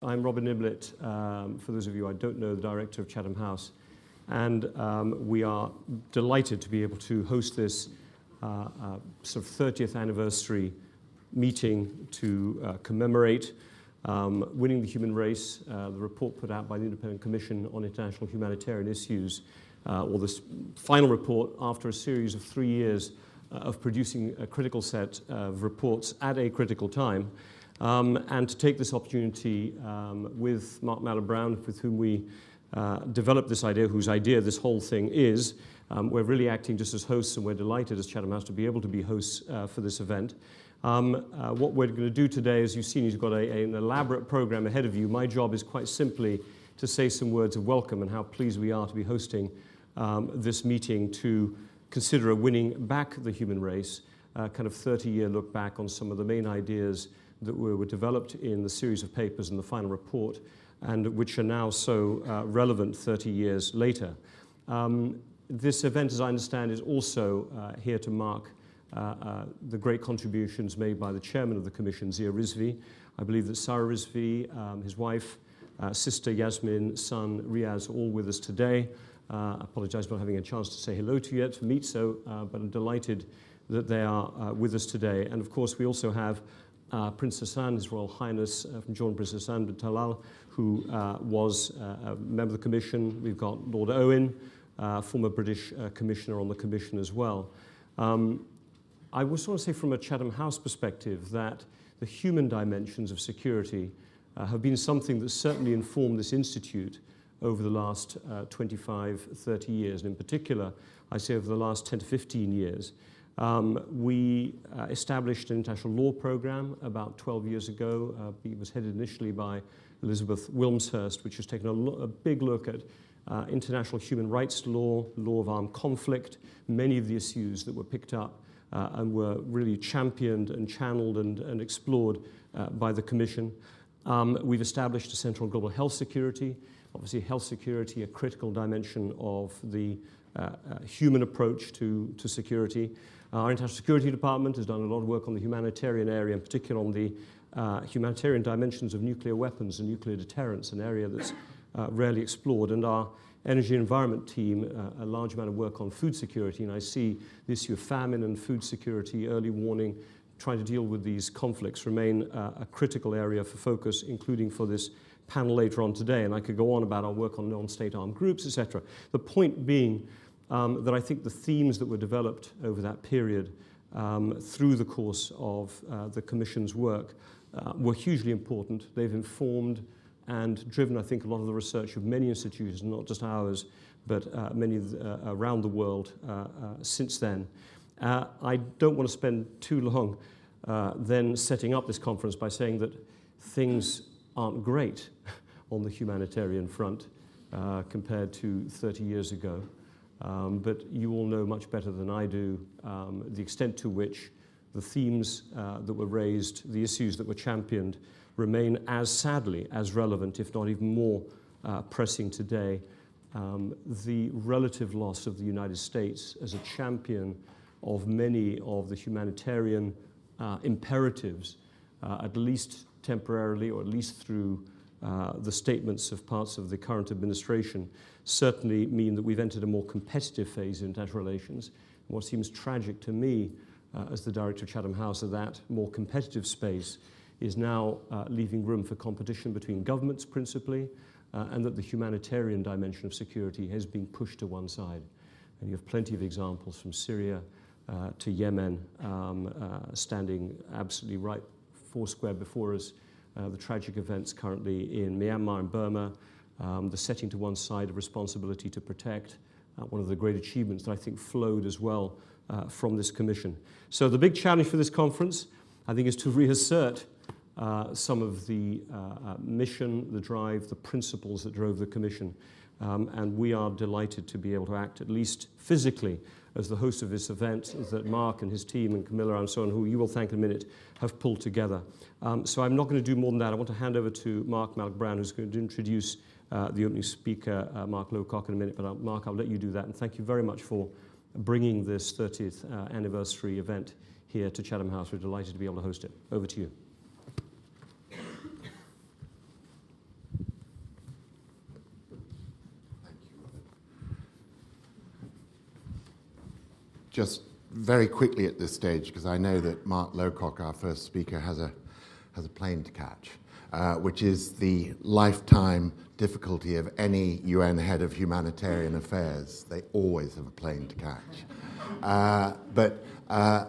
I'm Robert Niblett, for those of you I don't know, the director of Chatham House, and we are delighted to be able to host this sort of 30th anniversary meeting to commemorate winning the human race, the report put out by the Independent Commission on International Humanitarian Issues, or this final report after a series of 3 years of producing a critical set of reports at a critical time. And to take this opportunity with Mark Malloch-Brown, with whom we developed this idea, whose idea this whole thing is. We're really acting just as hosts, and we're delighted as Chatham House to be able to be hosts for this event. What we're going to do today, as you've seen, you've got an elaborate program ahead of you. My job is quite simply to say some words of welcome and how pleased we are to be hosting this meeting to consider winning back the human race, kind of 30-year look back on some of the main ideas that were developed in the series of papers in the final report, and which are now so relevant 30 years later. This event, as I understand, is also here to mark the great contributions made by the chairman of the Commission, Zia Rizvi. I believe that Sarah Rizvi, his wife, sister Yasmin, son Riaz, are all with us today. I apologize for not having a chance to say hello to you yet, to meet so, but I'm delighted that they are with us today. And of course, we also have Prince Hassan, His Royal Highness from Jordan, Prince Hassan bin Talal, who was a member of the Commission. We've got Lord Owen, former British Commissioner on the Commission as well. I just want to say from a Chatham House perspective that the human dimensions of security have been something that certainly informed this institute over the last 25, 30 years, and in particular, I say over the last 10 to 15 years. We established an international law program about 12 years ago. It was headed initially by Elizabeth Wilmshurst, which has taken a big look at international human rights law, law of armed conflict, many of the issues that were picked up and were really championed and channeled and explored by the Commission. We've established a Centre on Global Health Security. Obviously, health security, a critical dimension of the human approach to security. Our International Security Department has done a lot of work on the humanitarian area, in particular on the humanitarian dimensions of nuclear weapons and nuclear deterrence, an area that's rarely explored. And our Energy and Environment team, a large amount of work on food security. And I see the issue of famine and food security, early warning, trying to deal with these conflicts remain a critical area for focus, including for this panel later on today. And I could go on about our work on non-state armed groups, etc. The point being that I think the themes that were developed over that period through the course of the Commission's work were hugely important. They've informed and driven, I think, a lot of the research of many institutions, not just ours, but many around the world since then. I don't want to spend too long then setting up this conference by saying that things aren't great on the humanitarian front compared to 30 years ago. But you all know much better than I do the extent to which the themes that were raised, the issues that were championed, remain as sadly as relevant, if not even more pressing today. The relative loss of the United States as a champion of many of the humanitarian imperatives, at least temporarily, or at least through the statements of parts of the current administration, certainly mean that we've entered a more competitive phase in international relations. What seems tragic to me as the director of Chatham House of that more competitive space is now leaving room for competition between governments principally, and that the humanitarian dimension of security has been pushed to one side. And you have plenty of examples from Syria to Yemen standing absolutely right foursquare before us. The tragic events currently in Myanmar and Burma, the setting to one side of responsibility to protect, one of the great achievements that I think flowed as well from this Commission. So the big challenge for this conference, I think, is to reassert some of the mission, the drive, the principles that drove the Commission. And we are delighted to be able to act, at least physically, as the host of this event that Mark and his team and Camilla and so on, who you will thank in a minute, have pulled together. So I'm not going to do more than that. I want to hand over to Mark Malloch-Brown, who's going to introduce the opening speaker, Mark Lowcock, in a minute. But Mark, I'll let you do that. And thank you very much for bringing this 30th anniversary event here to Chatham House. We're delighted to be able to host it. Over to you. just very quickly at this stage, because I know that Mark Lowcock, our first speaker, has a plane to catch, which is the lifetime difficulty of any UN head of humanitarian affairs. They always have a plane to catch. But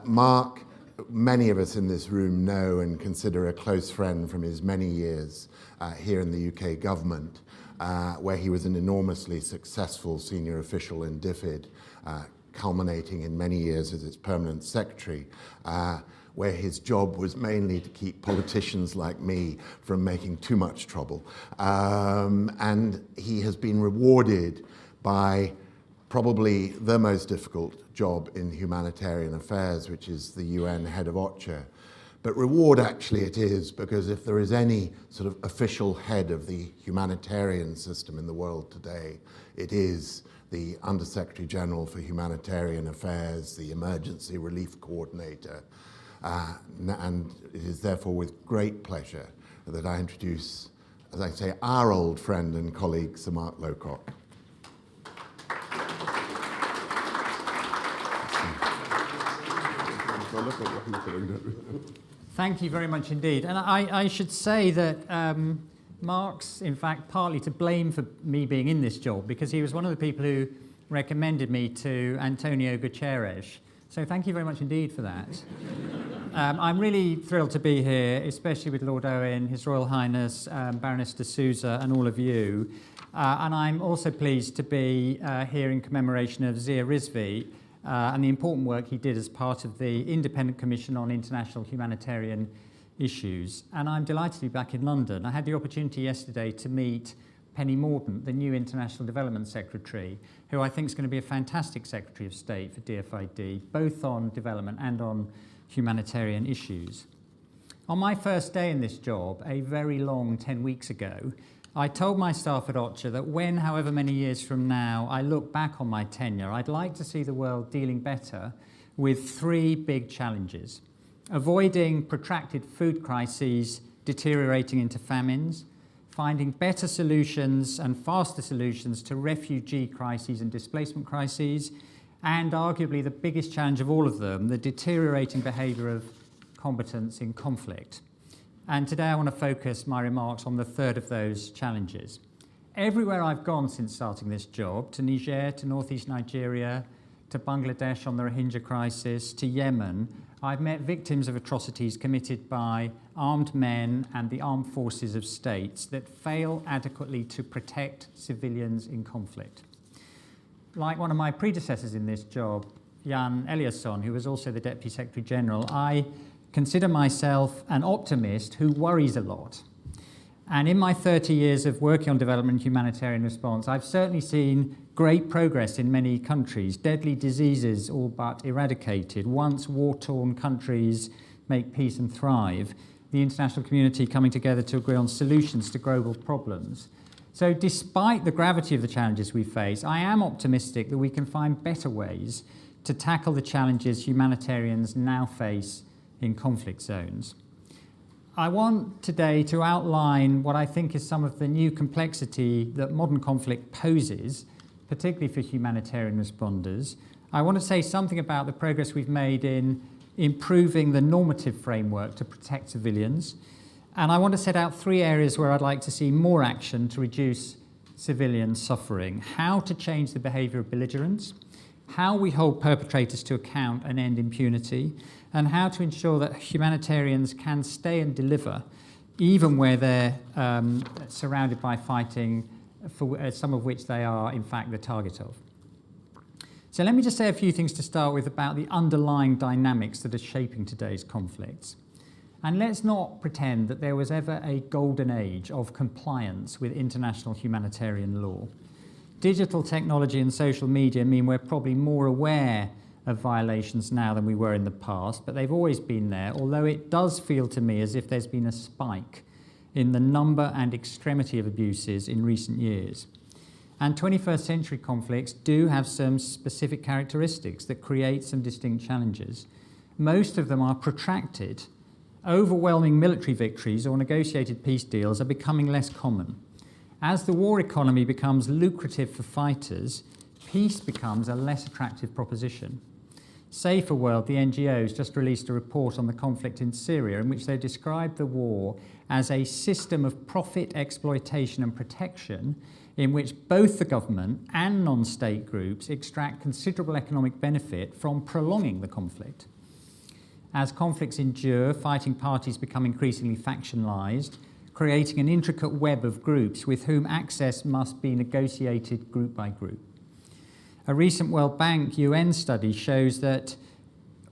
Mark, many of us in this room know and consider a close friend from his many years here in the UK government, where he was an enormously successful senior official in DFID, culminating in many years as its permanent secretary, where his job was mainly to keep politicians like me from making too much trouble. And he has been rewarded by probably the most difficult job in humanitarian affairs, which is the UN head of OCHA. But reward actually it is, because if there is any sort of official head of the humanitarian system in the world today, it is the Undersecretary General for Humanitarian Affairs, the Emergency Relief Coordinator. And it is therefore with great pleasure that I introduce, as I say, our old friend and colleague, Sir Mark Lowcock. Thank you very much indeed. And I should say that Mark's, in fact, partly to blame for me being in this job, because he was one of the people who recommended me to Antonio Guterres. So thank you very much indeed for that. I'm really thrilled to be here, especially with Lord Owen, His Royal Highness, Baroness de Souza, and all of you. And I'm also pleased to be here in commemoration of Zia Rizvi and the important work he did as part of the Independent Commission on International Humanitarian Issues. And I'm delighted to be back in London. I had the opportunity yesterday to meet Penny Mordaunt, the new International Development Secretary, who I think is going to be a fantastic Secretary of State for DFID, both on development and on humanitarian issues. On my first day in this job, a very long 10 weeks ago, I told my staff at OCHA that when, however many years from now, I look back on my tenure, I'd like to see the world dealing better with three big challenges: avoiding protracted food crises deteriorating into famines, finding better solutions and faster solutions to refugee crises and displacement crises, and arguably the biggest challenge of all of them, the deteriorating behaviour of combatants in conflict. And today I want to focus my remarks on the third of those challenges. Everywhere I've gone since starting this job, to Niger, to northeast Nigeria, to Bangladesh on the Rohingya crisis, to Yemen, I've met victims of atrocities committed by armed men and the armed forces of states that fail adequately to protect civilians in conflict. Like one of my predecessors in this job, Jan Eliasson, who was also the Deputy Secretary General, I consider myself an optimist who worries a lot. And in my 30 years of working on development and humanitarian response, I've certainly seen great progress in many countries, deadly diseases all but eradicated. Once war-torn countries make peace and thrive, the international community coming together to agree on solutions to global problems. So despite the gravity of the challenges we face, I am optimistic that we can find better ways to tackle the challenges humanitarians now face in conflict zones. I want today to outline what I think is some of the new complexity that modern conflict poses, particularly for humanitarian responders. I want to say something about the progress we've made in improving the normative framework to protect civilians. And I want to set out three areas where I'd like to see more action to reduce civilian suffering: how to change the behaviour of belligerents, how we hold perpetrators to account and end impunity, and how to ensure that humanitarians can stay and deliver even where they're surrounded by fighting, for some of which they are in fact the target of. So let me just say a few things to start with about the underlying dynamics that are shaping today's conflicts. And let's not pretend that there was ever a golden age of compliance with international humanitarian law. Digital technology and social media mean we're probably more aware of violations now than we were in the past, but they've always been there, although it does feel to me as if there's been a spike in the number and extremity of abuses in recent years. And 21st century conflicts do have some specific characteristics that create some distinct challenges. Most of them are protracted. Overwhelming military victories or negotiated peace deals are becoming less common. As the war economy becomes lucrative for fighters, peace becomes a less attractive proposition. Safer World, the NGOs, just released a report on the conflict in Syria in which they described the war as a system of profit exploitation and protection in which both the government and non-state groups extract considerable economic benefit from prolonging the conflict. As conflicts endure, fighting parties become increasingly factionalized, creating an intricate web of groups with whom access must be negotiated group by group. A recent World Bank UN study shows that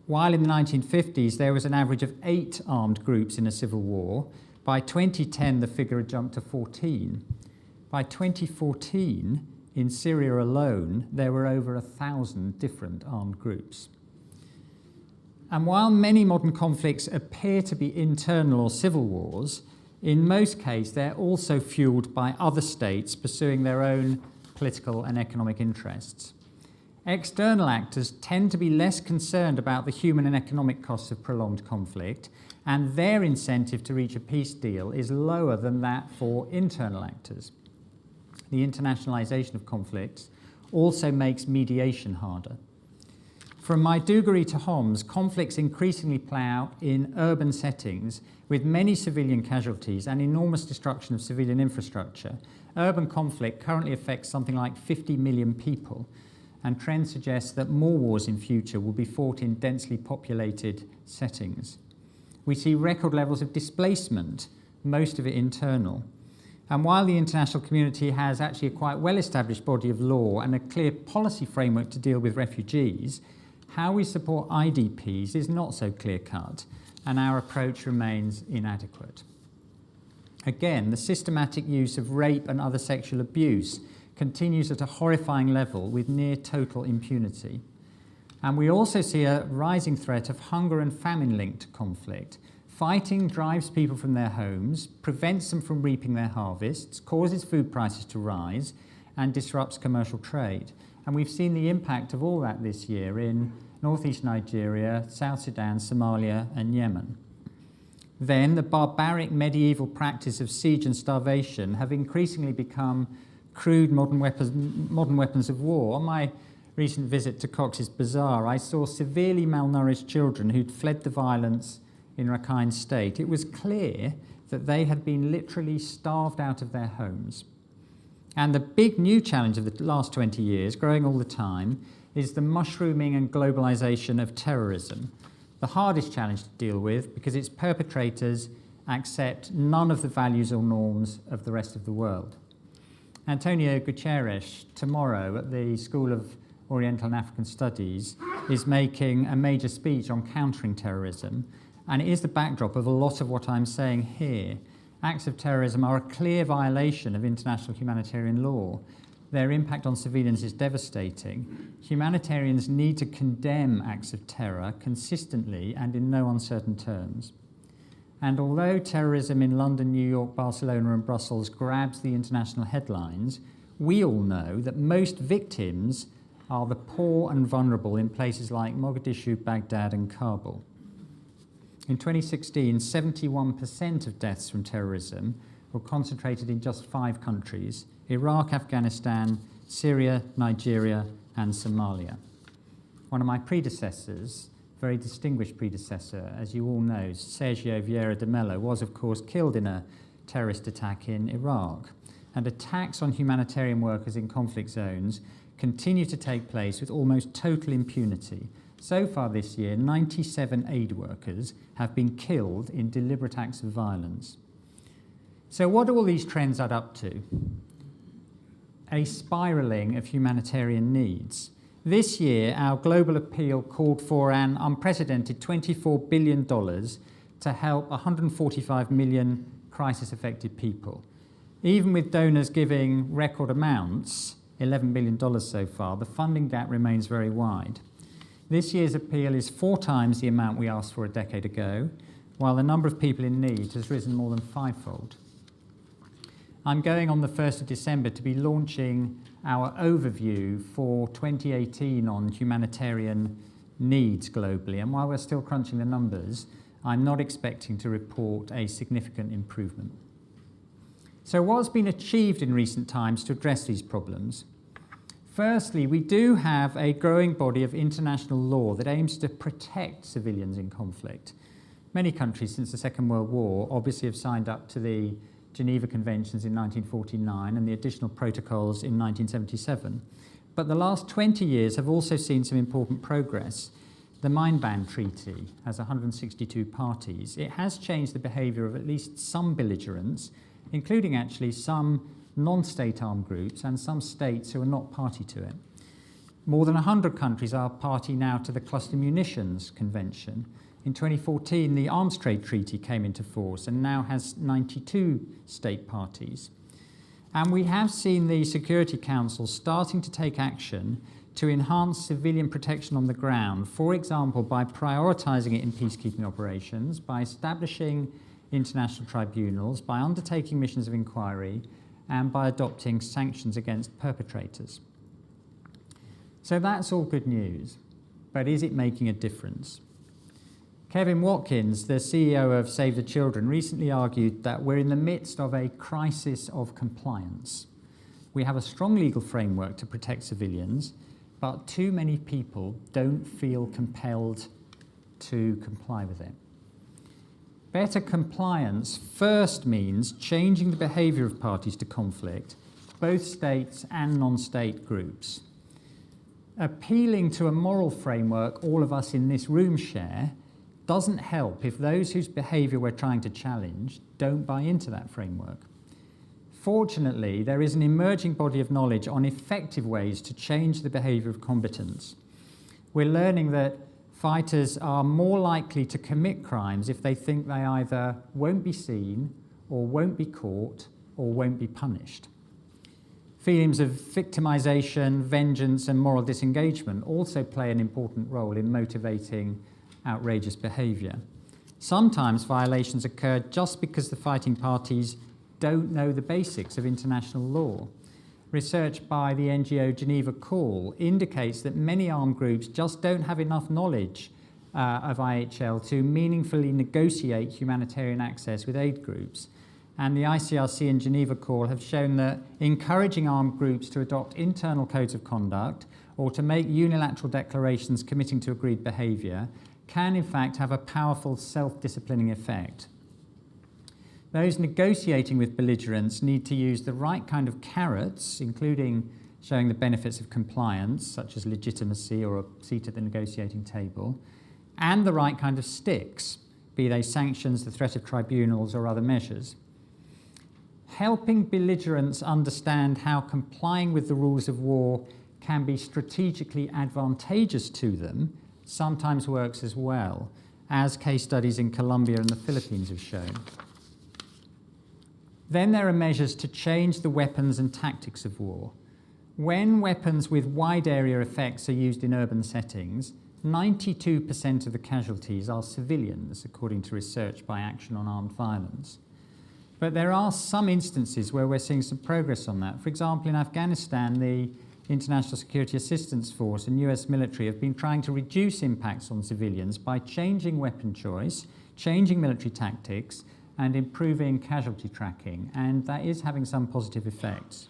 while in the 1950s there was an average of 8 armed groups in a civil war, by 2010 the figure had jumped to 14. By 2014, in Syria alone, there were over 1,000 different armed groups. And while many modern conflicts appear to be internal or civil wars, in most cases they're also fueled by other states pursuing their own political and economic interests. External actors tend to be less concerned about the human and economic costs of prolonged conflict, and their incentive to reach a peace deal is lower than that for internal actors. The internationalization of conflicts also makes mediation harder. From Maiduguri to Homs, conflicts increasingly play out in urban settings with many civilian casualties and enormous destruction of civilian infrastructure. Urban conflict currently affects something like 50 million people, and trends suggest that more wars in future will be fought in densely populated settings. We see record levels of displacement, most of it internal. And while the international community has actually a quite well-established body of law and a clear policy framework to deal with refugees, how we support IDPs is not so clear-cut, and our approach remains inadequate. Again, the systematic use of rape and other sexual abuse continues at a horrifying level with near total impunity. And we also see a rising threat of hunger and famine linked to conflict. Fighting drives people from their homes, prevents them from reaping their harvests, causes food prices to rise, and disrupts commercial trade. And we've seen the impact of all that this year in northeast Nigeria, South Sudan, Somalia, and Yemen. Then the barbaric medieval practice of siege and starvation have increasingly become crude modern weapons of war. On my recent visit to Cox's Bazar, I saw severely malnourished children who'd fled the violence in Rakhine State. It was clear that they had been literally starved out of their homes. And the big new challenge of the last 20 years, growing all the time, is the mushrooming and globalization of terrorism. The hardest challenge to deal with because its perpetrators accept none of the values or norms of the rest of the world. Antonio Guterres, tomorrow at the School of Oriental and African Studies, is making a major speech on countering terrorism, and it is the backdrop of a lot of what I'm saying here. Acts of terrorism are a clear violation of international humanitarian law. Their impact on civilians is devastating. Humanitarians need to condemn acts of terror consistently and in no uncertain terms. And although terrorism in London, New York, Barcelona and Brussels grabs the international headlines, we all know that most victims are the poor and vulnerable in places like Mogadishu, Baghdad and Kabul. In 2016, 71% of deaths from terrorism were concentrated in just 5 countries: Iraq, Afghanistan, Syria, Nigeria and Somalia. One of my predecessors, very distinguished predecessor, as you all know, Sergio Vieira de Mello, was of course killed in a terrorist attack in Iraq. And attacks on humanitarian workers in conflict zones continue to take place with almost total impunity. So far this year, 97 aid workers have been killed in deliberate acts of violence. So what do all these trends add up to? A spiralling of humanitarian needs. This year, our global appeal called for an unprecedented $24 billion to help 145 million crisis-affected people. Even with donors giving record amounts, $11 billion so far, the funding gap remains very wide. This year's appeal is 4 times the amount we asked for a decade ago, while the number of people in need has risen more than 5-fold. I'm going on the 1st of December to be launching our overview for 2018 on humanitarian needs globally, and while we're still crunching the numbers, I'm not expecting to report a significant improvement. So what's been achieved in recent times to address these problems? Firstly, we do have a growing body of international law that aims to protect civilians in conflict. Many countries since the Second World War obviously have signed up to the Geneva Conventions in 1949 and the additional protocols in 1977. But the last 20 years have also seen some important progress. The Mine Ban Treaty has 162 parties. It has changed the behaviour of at least some belligerents, including actually some non-state armed groups and some states who are not party to it. More than 100 countries are party now to the Cluster Munitions Convention. In 2014, the Arms Trade Treaty came into force and now has 92 state parties. And we have seen the Security Council starting to take action to enhance civilian protection on the ground, for example, by prioritising it in peacekeeping operations, by establishing international tribunals, by undertaking missions of inquiry, and by adopting sanctions against perpetrators. So that's all good news, but is it making a difference? Kevin Watkins, the CEO of Save the Children, recently argued that we're in the midst of a crisis of compliance. We have a strong legal framework to protect civilians, but too many people don't feel compelled to comply with it. Better compliance first means changing the behaviour of parties to conflict, both states and non-state groups. Appealing to a moral framework all of us in this room share doesn't help if those whose behaviour we're trying to challenge don't buy into that framework. Fortunately, there is an emerging body of knowledge on effective ways to change the behaviour of combatants. We're learning that fighters are more likely to commit crimes if they think they either won't be seen, or won't be caught, or won't be punished. Feelings of victimisation, vengeance, and moral disengagement also play an important role in motivating outrageous behaviour. Sometimes violations occur just because the fighting parties don't know the basics of international law. Research by the NGO Geneva Call indicates that many armed groups just don't have enough knowledge of IHL to meaningfully negotiate humanitarian access with aid groups. And the ICRC and Geneva Call have shown that encouraging armed groups to adopt internal codes of conduct or to make unilateral declarations committing to agreed behaviour can in fact have a powerful self-disciplining effect. Those negotiating with belligerents need to use the right kind of carrots, including showing the benefits of compliance, such as legitimacy or a seat at the negotiating table, and the right kind of sticks, be they sanctions, the threat of tribunals, or other measures. Helping belligerents understand how complying with the rules of war can be strategically advantageous to them sometimes works as well, as case studies in Colombia and the Philippines have shown. Then there are measures to change the weapons and tactics of war. When weapons with wide area effects are used in urban settings, 92% of the casualties are civilians, according to research by Action on Armed Violence. But there are some instances where we're seeing some progress on that. For example, in Afghanistan, the International Security Assistance Force and US military have been trying to reduce impacts on civilians by changing weapon choice, changing military tactics, and improving casualty tracking, and that is having some positive effects.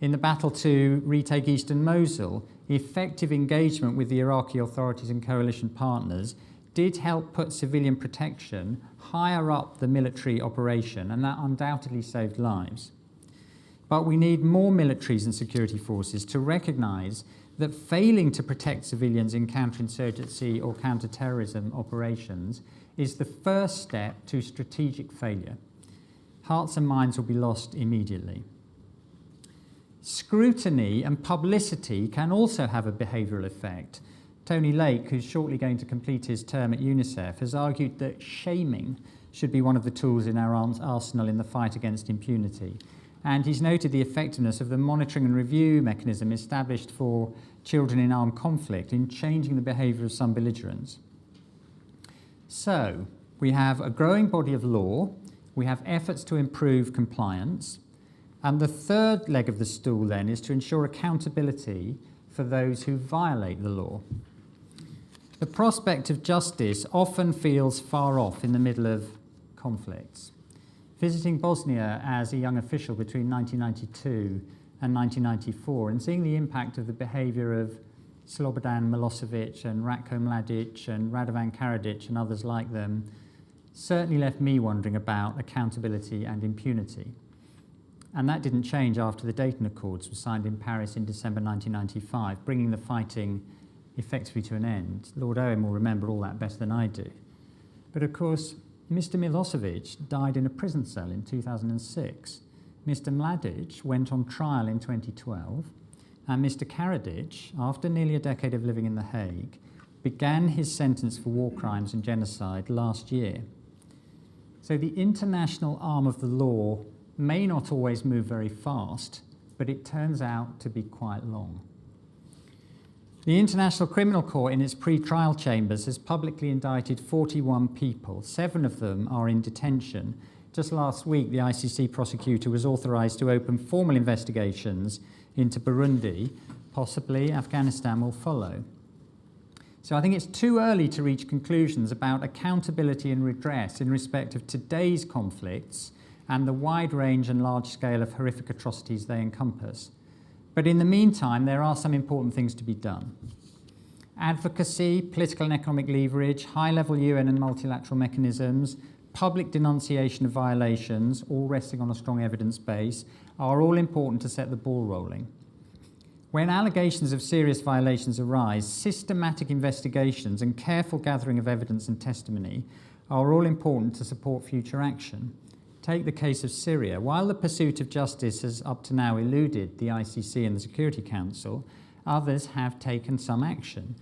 In the battle to retake eastern Mosul, effective engagement with the Iraqi authorities and coalition partners did help put civilian protection higher up the military operation, and that undoubtedly saved lives. But we need more militaries and security forces to recognise that failing to protect civilians in counterinsurgency or counter-terrorism operations is the first step to strategic failure. Hearts and minds will be lost immediately. Scrutiny and publicity can also have a behavioural effect. Tony Lake, who's shortly going to complete his term at UNICEF, has argued that shaming should be one of the tools in our arsenal in the fight against impunity. And he's noted the effectiveness of the monitoring and review mechanism established for children in armed conflict in changing the behaviour of some belligerents. So, we have a growing body of law, we have efforts to improve compliance, and the third leg of the stool then is to ensure accountability for those who violate the law. The prospect of justice often feels far off in the middle of conflicts. Visiting Bosnia as a young official between 1992 and 1994, and seeing the impact of the behaviour of Slobodan Milosevic and Ratko Mladic and Radovan Karadzic and others like them certainly left me wondering about accountability and impunity. And that didn't change after the Dayton Accords were signed in Paris in December 1995, bringing the fighting effectively to an end. Lord Owen will remember all that better than I do. But of course, Mr. Milosevic died in a prison cell in 2006. Mr. Mladic went on trial in 2012, and Mr. Karadzic, after nearly a decade of living in The Hague, began his sentence for war crimes and genocide last year. So the international arm of the law may not always move very fast, but it turns out to be quite long. The International Criminal Court in its pre-trial chambers has publicly indicted 41 people. 7 of them are in detention. Just last week, the ICC prosecutor was authorised to open formal investigations into Burundi. Possibly Afghanistan will follow. So I think it's too early to reach conclusions about accountability and redress in respect of today's conflicts and the wide range and large scale of horrific atrocities they encompass. But in the meantime, there are some important things to be done. Advocacy, political and economic leverage, high-level UN and multilateral mechanisms, public denunciation of violations, all resting on a strong evidence base, are all important to set the ball rolling. When allegations of serious violations arise, systematic investigations and careful gathering of evidence and testimony are all important to support future action. Take the case of Syria. While the pursuit of justice has up to now eluded the ICC and the Security Council, others have taken some action.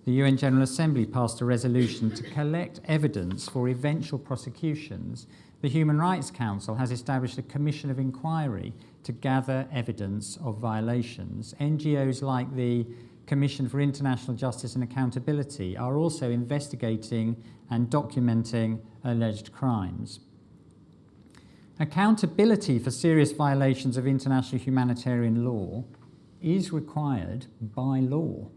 The UN General Assembly passed a resolution to collect evidence for eventual prosecutions. The Human Rights Council has established a commission of inquiry to gather evidence of violations. NGOs like the Commission for International Justice and Accountability are also investigating and documenting alleged crimes. Accountability for serious violations of international humanitarian law is required by law.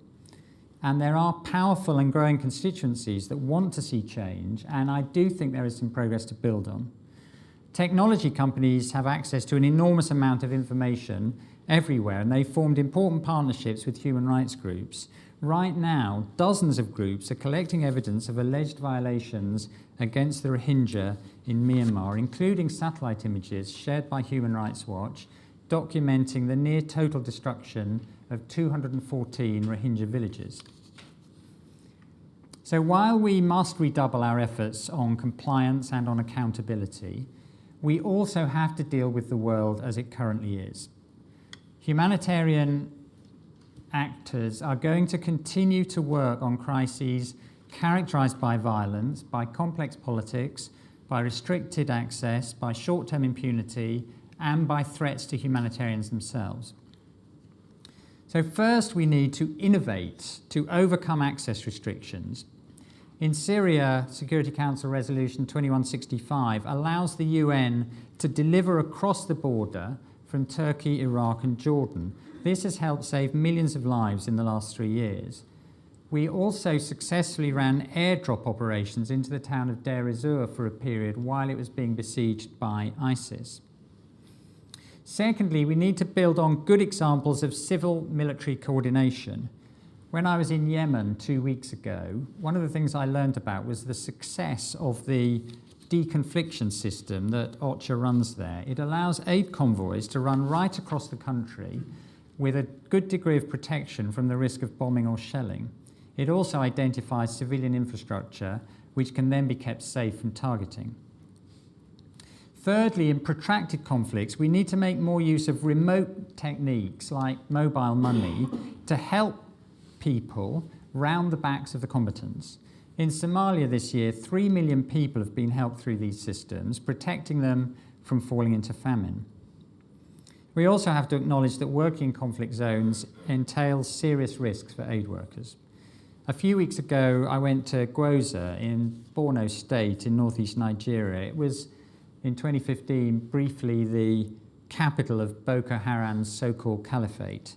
And there are powerful and growing constituencies that want to see change, and I do think there is some progress to build on. Technology companies have access to an enormous amount of information everywhere, and they've formed important partnerships with human rights groups. Right now, dozens of groups are collecting evidence of alleged violations against the Rohingya in Myanmar, including satellite images shared by Human Rights Watch, documenting the near total destruction of 214 Rohingya villages. So while we must redouble our efforts on compliance and on accountability, we also have to deal with the world as it currently is. Humanitarian actors are going to continue to work on crises characterized by violence, by complex politics, by restricted access, by short-term impunity, and by threats to humanitarians themselves. So first, we need to innovate to overcome access restrictions. In Syria, Security Council Resolution 2165 allows the UN to deliver across the border from Turkey, Iraq, and Jordan. This has helped save millions of lives in the last 3 years. We also successfully ran airdrop operations into the town of Deir ez-Zor for a period while it was being besieged by ISIS. Secondly, we need to build on good examples of civil-military coordination. When I was in Yemen 2 weeks ago, one of the things I learned about was the success of the deconfliction system that OCHA runs there. It allows aid convoys to run right across the country with a good degree of protection from the risk of bombing or shelling. It also identifies civilian infrastructure, which can then be kept safe from targeting. Thirdly, in protracted conflicts, we need to make more use of remote techniques like mobile money to help people round the backs of the combatants. In Somalia this year, 3 million people have been helped through these systems, protecting them from falling into famine. We also have to acknowledge that working in conflict zones entails serious risks for aid workers. A few weeks ago, I went to Gwoza in Borno State in northeast Nigeria. It was, in 2015, briefly the capital of Boko Haram's so-called caliphate.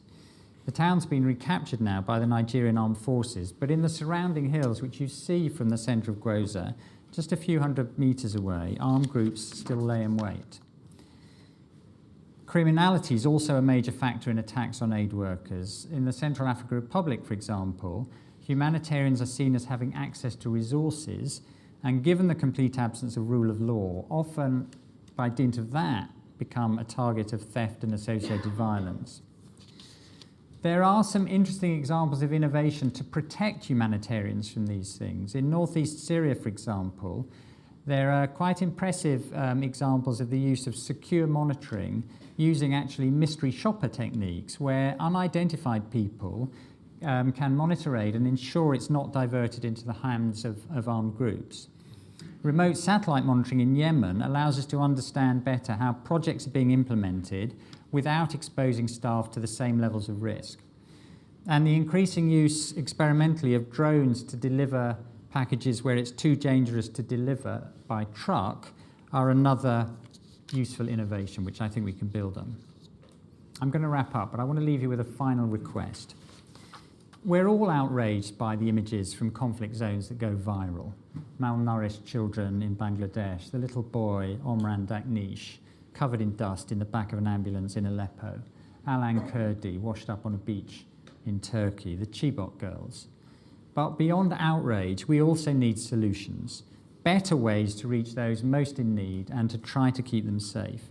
The town's been recaptured now by the Nigerian armed forces, but in the surrounding hills, which you see from the centre of Gwoza, just a few hundred metres away, armed groups still lay in wait. Criminality is also a major factor in attacks on aid workers. In the Central African Republic, for example, humanitarians are seen as having access to resources, and given the complete absence of rule of law, often by dint of that, become a target of theft and associated violence. There are some interesting examples of innovation to protect humanitarians from these things. In northeast Syria, for example, there are quite impressive examples of the use of secure monitoring using actually mystery shopper techniques where unidentified people can monitor aid and ensure it's not diverted into the hands of armed groups. Remote satellite monitoring in Yemen allows us to understand better how projects are being implemented without exposing staff to the same levels of risk. And the increasing use experimentally of drones to deliver packages where it's too dangerous to deliver by truck are another useful innovation which I think we can build on. I'm going to wrap up, but I want to leave you with a final request. We're all outraged by the images from conflict zones that go viral. Malnourished children in Bangladesh, the little boy Omran Daknish, covered in dust in the back of an ambulance in Aleppo, Alan Kurdi washed up on a beach in Turkey, the Chibok girls. But beyond outrage, we also need solutions, better ways to reach those most in need and to try to keep them safe.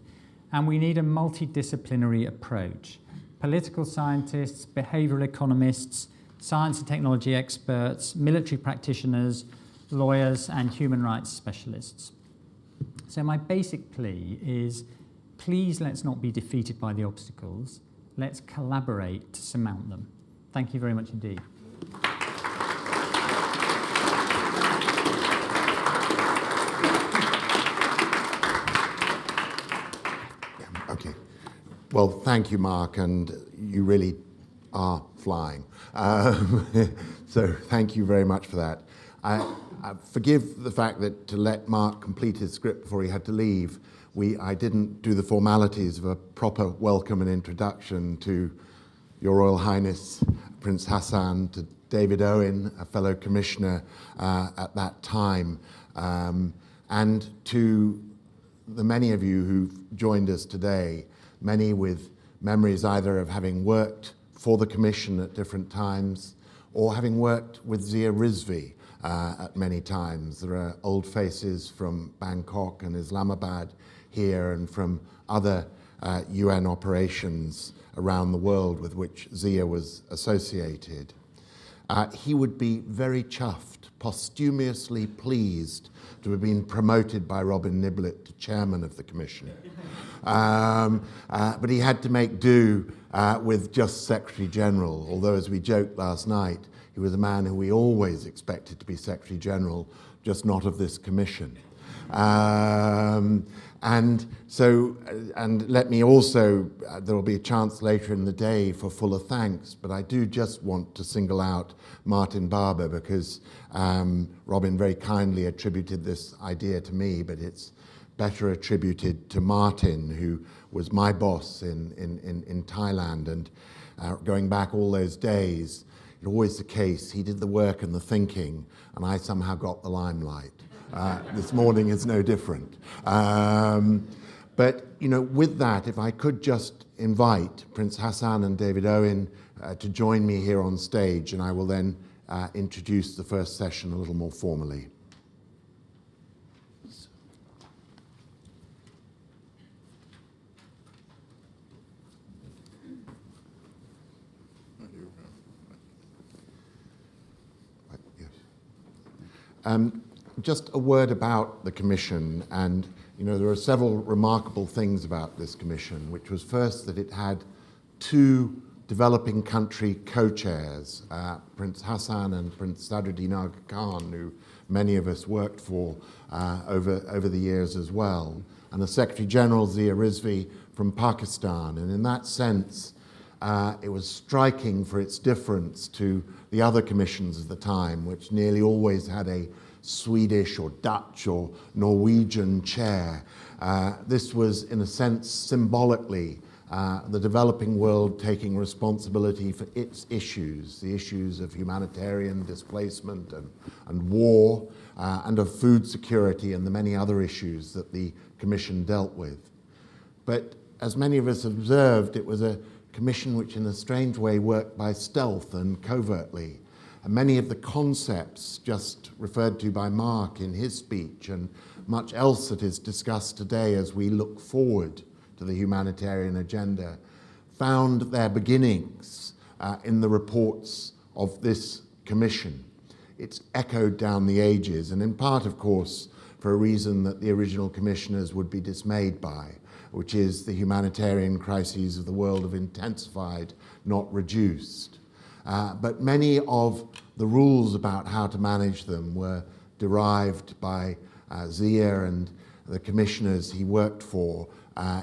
And we need a multidisciplinary approach. Political scientists, behavioral economists, science and technology experts, military practitioners, lawyers, and human rights specialists. So my basic plea is, please let's not be defeated by the obstacles. Let's collaborate to surmount them. Thank you very much indeed. Okay. Well, thank you, Mark, and you really are flying. So thank you very much for that. I forgive the fact that to let Mark complete his script before he had to leave, I didn't do the formalities of a proper welcome and introduction to Your Royal Highness Prince Hassan, to David Owen, a fellow commissioner at that time, and to the many of you who've joined us today, many with memories either of having worked for the Commission at different times or having worked with Zia Rizvi at many times. There are old faces from Bangkok and Islamabad here and from other UN operations around the world with which Zia was associated. He would be very chuffed, posthumously pleased to have been promoted by Robin Niblett to chairman of the Commission. But he had to make do with just Secretary General, although as we joked last night, he was a man who we always expected to be Secretary General, just not of this Commission. And let me also, there will be a chance later in the day for fuller thanks, but I do just want to single out Martin Barber because Robin very kindly attributed this idea to me, but it's better attributed to Martin, who was my boss in Thailand. And going back all those days, it's always the case, he did the work and the thinking, and I somehow got the limelight. This morning is no different. But, you know, with that, if I could just invite Prince Hassan and David Owen to join me here on stage, and I will then introduce the first session a little more formally. Just a word about the Commission, and you know there are several remarkable things about this Commission, which was first that it had two developing country co-chairs, Prince Hassan and Prince Sadruddin Aga Khan, who many of us worked for over the years as well, and the Secretary General Zia Rizvi from Pakistan. And in that sense, it was striking for its difference to the other commissions of the time, which nearly always had a Swedish or Dutch or Norwegian chair. This was, in a sense, symbolically, the developing world taking responsibility for its issues, the issues of humanitarian displacement and war, and of food security and the many other issues that the Commission dealt with. But as many of us observed, it was a commission which in a strange way worked by stealth and covertly. And many of the concepts just referred to by Mark in his speech and much else that is discussed today as we look forward to the humanitarian agenda found their beginnings in the reports of this commission. It's echoed down the ages, and in part, of course, for a reason that the original commissioners would be dismayed by, which is the humanitarian crises of the world have intensified, not reduced. But many of the rules about how to manage them were derived by Zia and the commissioners he worked for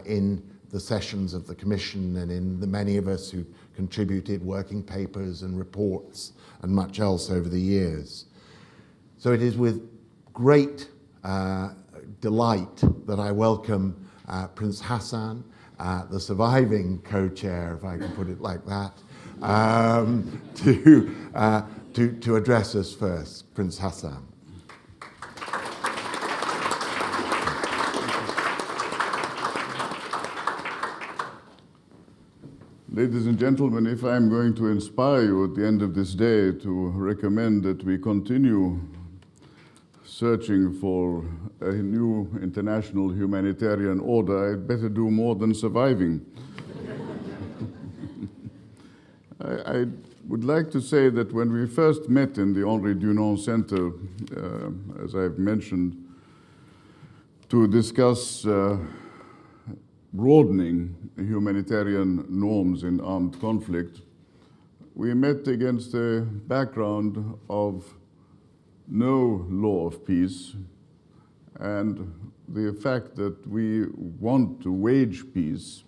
in the sessions of the commission and in the many of us who contributed working papers and reports and much else over the years. So it is with great delight that I welcome Prince Hassan, the surviving co-chair, if I can put it like that, to address us first. Prince Hassan. Ladies and gentlemen, if I'm going to inspire you at the end of this day to recommend that we continue searching for a new international humanitarian order, I'd better do more than surviving. I would like to say that when we first met in the Henri Dunant Center, as I've mentioned, to discuss broadening humanitarian norms in armed conflict, we met against a background of no law of peace and the fact that we want to wage peace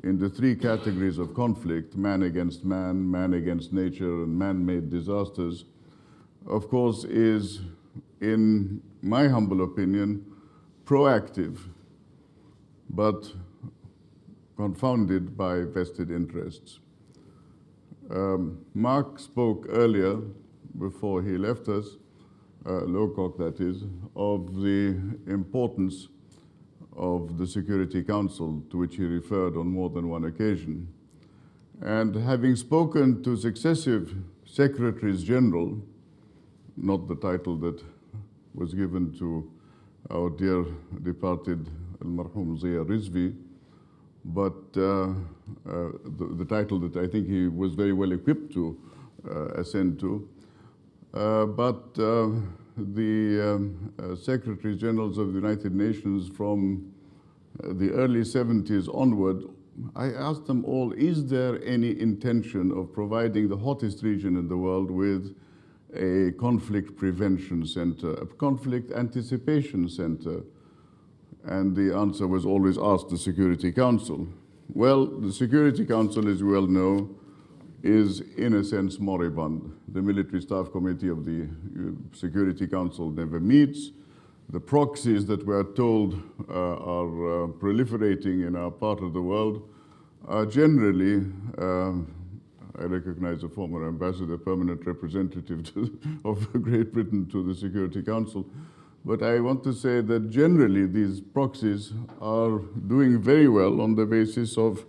in the three categories of conflict: man against man, man against nature, and man-made disasters, of course, is, in my humble opinion, proactive, but confounded by vested interests. Mark spoke earlier, before he left us, Lowcock that is, of the importance of the Security Council, to which he referred on more than one occasion. And having spoken to successive Secretaries General, not the title that was given to our dear departed Al-Marhum Zia Rizvi, but the title that I think he was very well equipped to ascend to. But the Secretaries Generals of the United Nations from the early 70s onward, I asked them all, is there any intention of providing the hottest region in the world with a conflict prevention center, a conflict anticipation center? And the answer was always asked the Security Council. Well, the Security Council, as you well know, is in a sense moribund. The Military Staff Committee of the Security Council never meets. The proxies that we're told are proliferating in our part of the world are generally, I recognize a former ambassador, permanent representative of Great Britain to the Security Council, but I want to say that generally these proxies are doing very well on the basis of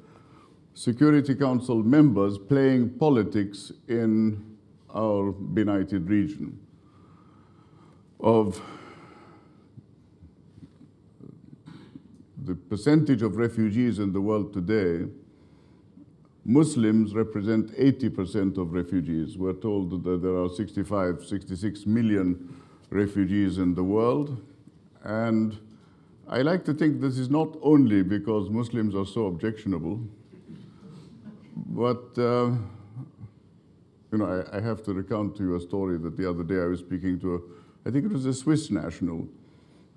Security Council members playing politics in our benighted region. Of the percentage of refugees in the world today, Muslims represent 80% of refugees. We're told that there are 65, 66 million refugees in the world. And I like to think this is not only because Muslims are so objectionable, but you know, I have to recount to you a story that the other day I was speaking to I think it was a Swiss national,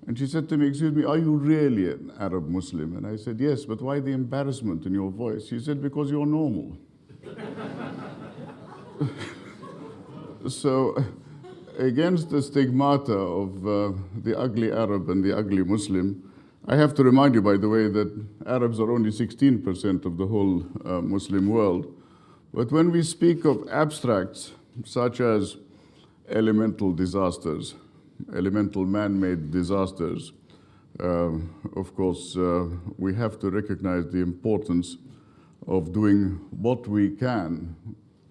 and she said to me, excuse me, are you really an Arab Muslim? And I said, yes, but why the embarrassment in your voice? She said, because you're normal. So against the stigmata of the ugly Arab and the ugly Muslim, I have to remind you, by the way, that Arabs are only 16% of the whole Muslim world. But when we speak of abstracts such as elemental disasters, elemental man-made disasters, Of course, we have to recognize the importance of doing what we can,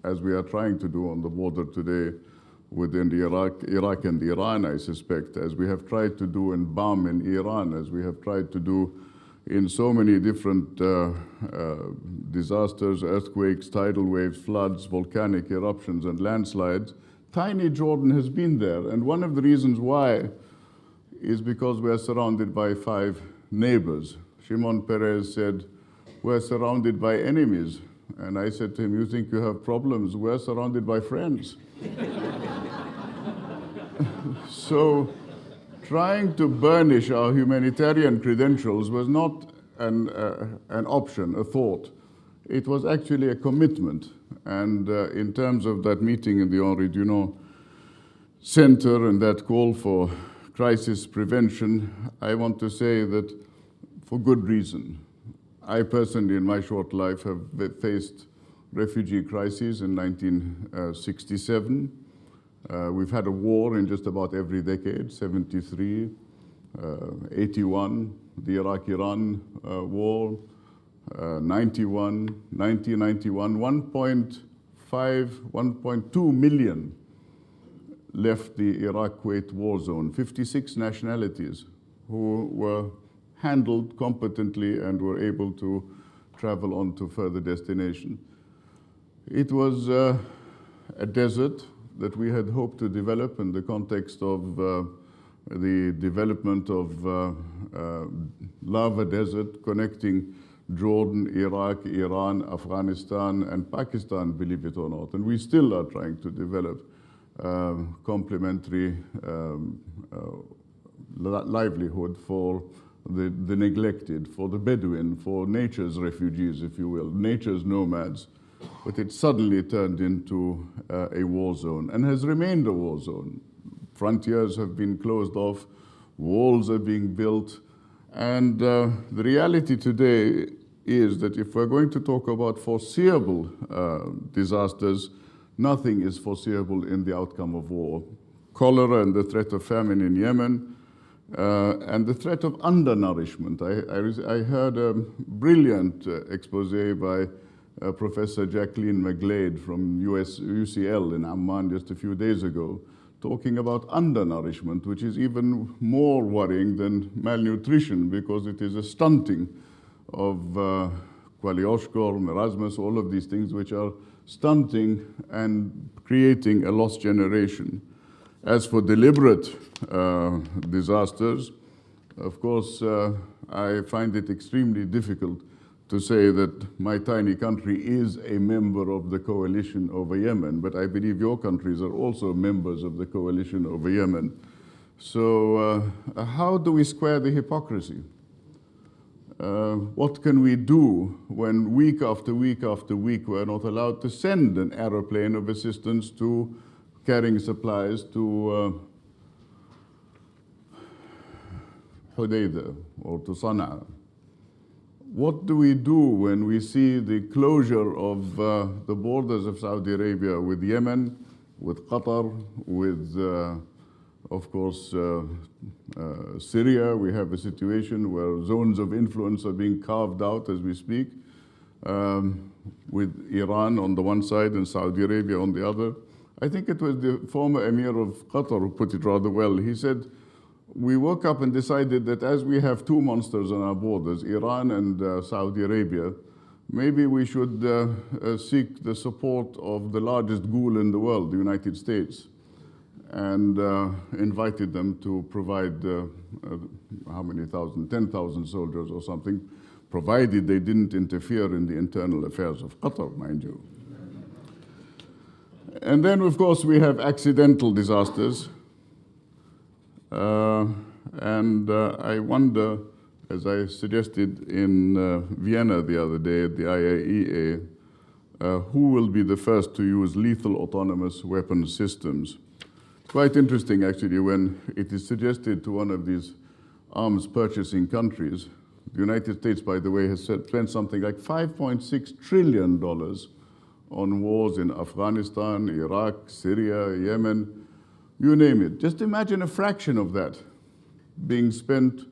as we are trying to do on the border today within Iraq and Iran, I suspect, as we have tried to do in Bam in Iran, as we have tried to do in so many different disasters, earthquakes, tidal waves, floods, volcanic eruptions, and landslides. Tiny Jordan has been there, and one of the reasons why is because we are surrounded by 5 neighbors. Shimon Peres said, we're surrounded by enemies. And I said to him, you think you have problems? We're surrounded by friends. So trying to burnish our humanitarian credentials was not an option, a thought. It was actually a commitment. And in terms of that meeting in the Henri Dunant Center and that call for crisis prevention, I want to say that for good reason. I personally, in my short life, have faced refugee crises in 1967. We've had a war in just about every decade, 73, 81, the Iraq-Iran war, 91, 1991, 1.2 million left the Iraq-Kuwait war zone, 56 nationalities who were handled competently and were able to travel on to further destination. It was a desert that we had hoped to develop in the context of the development of lava desert connecting Jordan, Iraq, Iran, Afghanistan, and Pakistan, believe it or not. And we still are trying to develop complementary livelihood for the neglected, for the Bedouin, for nature's refugees, if you will, nature's nomads. But it suddenly turned into a war zone and has remained a war zone. Frontiers have been closed off, walls are being built, and the reality today is that if we're going to talk about foreseeable disasters, nothing is foreseeable in the outcome of war. Cholera and the threat of famine in Yemen, and the threat of undernourishment. I heard a brilliant expose by Professor Jacqueline McGlade from UCL in Amman just a few days ago, talking about undernourishment, which is even more worrying than malnutrition because it is a stunting of Kwashiorkor, marasmus, all of these things which are stunting and creating a lost generation. As for deliberate disasters, of course, I find it extremely difficult to say that my tiny country is a member of the coalition over Yemen, but I believe your countries are also members of the coalition over Yemen. So how do we square the hypocrisy? What can we do when week after week after week we're not allowed to send an aeroplane of assistance to carrying supplies to Hodeidah or to Sana'a? What do we do when we see the closure of the borders of Saudi Arabia with Yemen, with Qatar, with, of course, Syria? We have a situation where zones of influence are being carved out as we speak, with Iran on the one side and Saudi Arabia on the other. I think it was the former Emir of Qatar who put it rather well. He said, we woke up and decided that as we have two monsters on our borders, Iran and Saudi Arabia, maybe we should seek the support of the largest ghoul in the world, the United States, and invited them to provide, how many thousand, 10,000 soldiers or something, provided they didn't interfere in the internal affairs of Qatar, mind you. And then, of course, we have accidental disasters. I wonder, as I suggested in Vienna the other day at the IAEA, who will be the first to use lethal autonomous weapon systems? Quite interesting, actually, when it is suggested to one of these arms purchasing countries. The United States, by the way, has spent something like $5.6 trillion on wars in Afghanistan, Iraq, Syria, Yemen, you name it. Just imagine a fraction of that being spent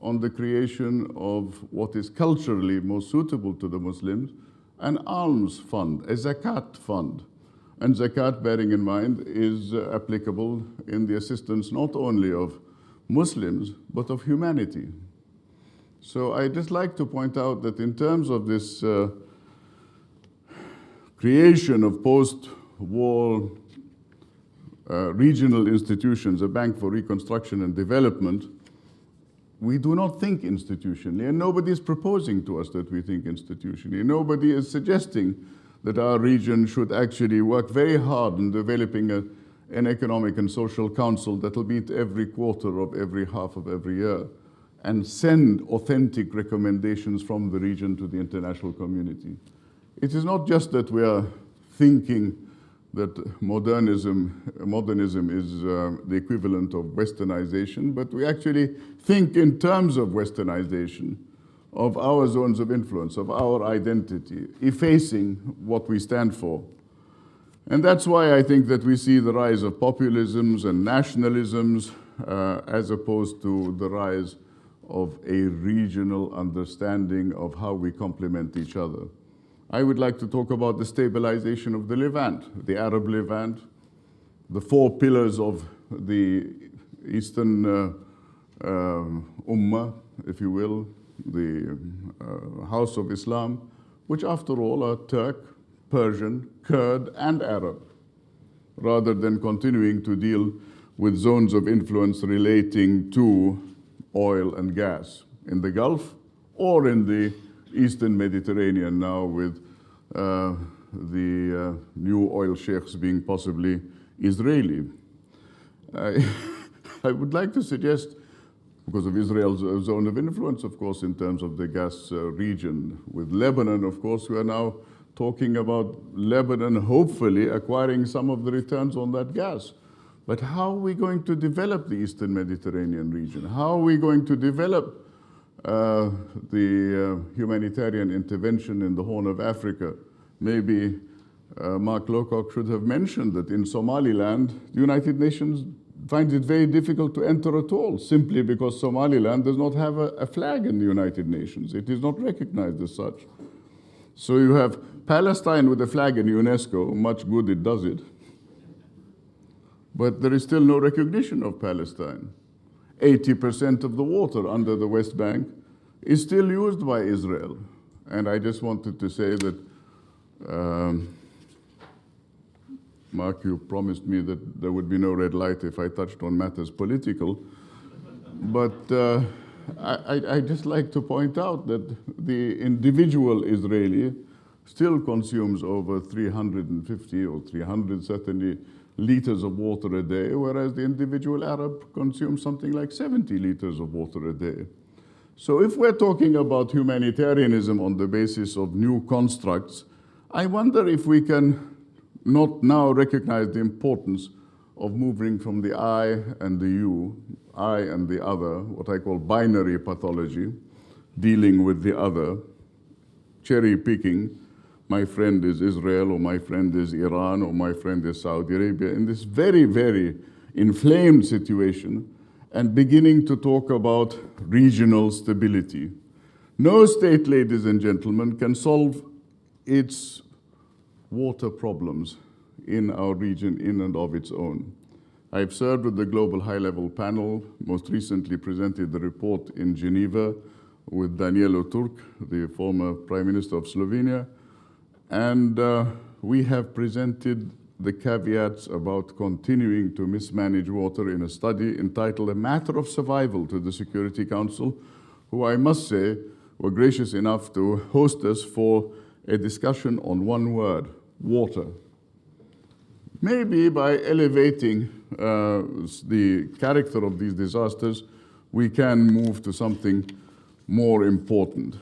on the creation of what is culturally most suitable to the Muslims, an alms fund, a zakat fund. And zakat, bearing in mind, is applicable in the assistance not only of Muslims, but of humanity. So I'd just like to point out that in terms of this creation of post-war regional institutions, a Bank for Reconstruction and Development, we do not think institutionally, and nobody is proposing to us that we think institutionally. Nobody is suggesting that our region should actually work very hard in developing an economic and social council that will meet every quarter of every half of every year and send authentic recommendations from the region to the international community. It is not just that we are thinking that modernism is the equivalent of westernization, but we actually think in terms of westernization, of our zones of influence, of our identity, effacing what we stand for. And that's why I think that we see the rise of populisms and nationalisms as opposed to the rise of a regional understanding of how we complement each other. I would like to talk about the stabilization of the Levant, the Arab Levant, the four pillars of the Eastern Ummah, if you will, the House of Islam, which after all are Turk, Persian, Kurd, and Arab, rather than continuing to deal with zones of influence relating to oil and gas in the Gulf or in the Eastern Mediterranean now with the new oil sheikhs being possibly Israeli. I would like to suggest, because of Israel's zone of influence, of course, in terms of the gas region, with Lebanon, of course, we are now talking about Lebanon hopefully acquiring some of the returns on that gas. But how are we going to develop the Eastern Mediterranean region? How are we going to develop the humanitarian intervention in the Horn of Africa? Maybe Mark Lowcock should have mentioned that in Somaliland, the United Nations finds it very difficult to enter at all, simply because Somaliland does not have a flag in the United Nations. It is not recognized as such. So you have Palestine with a flag in UNESCO, much good it does it. But there is still no recognition of Palestine. 80% of the water under the West Bank is still used by Israel. And I just wanted to say that, Mark, you promised me that there would be no red light if I touched on matters political. But I'd just like to point out that the individual Israeli still consumes over 350 or 300 certainly liters of water a day, whereas the individual Arab consumes something like 70 liters of water a day. So if we're talking about humanitarianism on the basis of new constructs, I wonder if we can not now recognize the importance of moving from the I and the you, I and the other, what I call binary pathology, dealing with the other, cherry picking, my friend is Israel, or my friend is Iran, or my friend is Saudi Arabia, in this very, very inflamed situation, and beginning to talk about regional stability. No state, ladies and gentlemen, can solve its water problems in our region in and of its own. I've served with the Global High-Level Panel, most recently presented the report in Geneva with Danilo Turk, the former Prime Minister of Slovenia, and we have presented the caveats about continuing to mismanage water in a study entitled A Matter of Survival to the Security Council, who I must say were gracious enough to host us for a discussion on one word, water. Maybe by elevating the character of these disasters, we can move to something more important.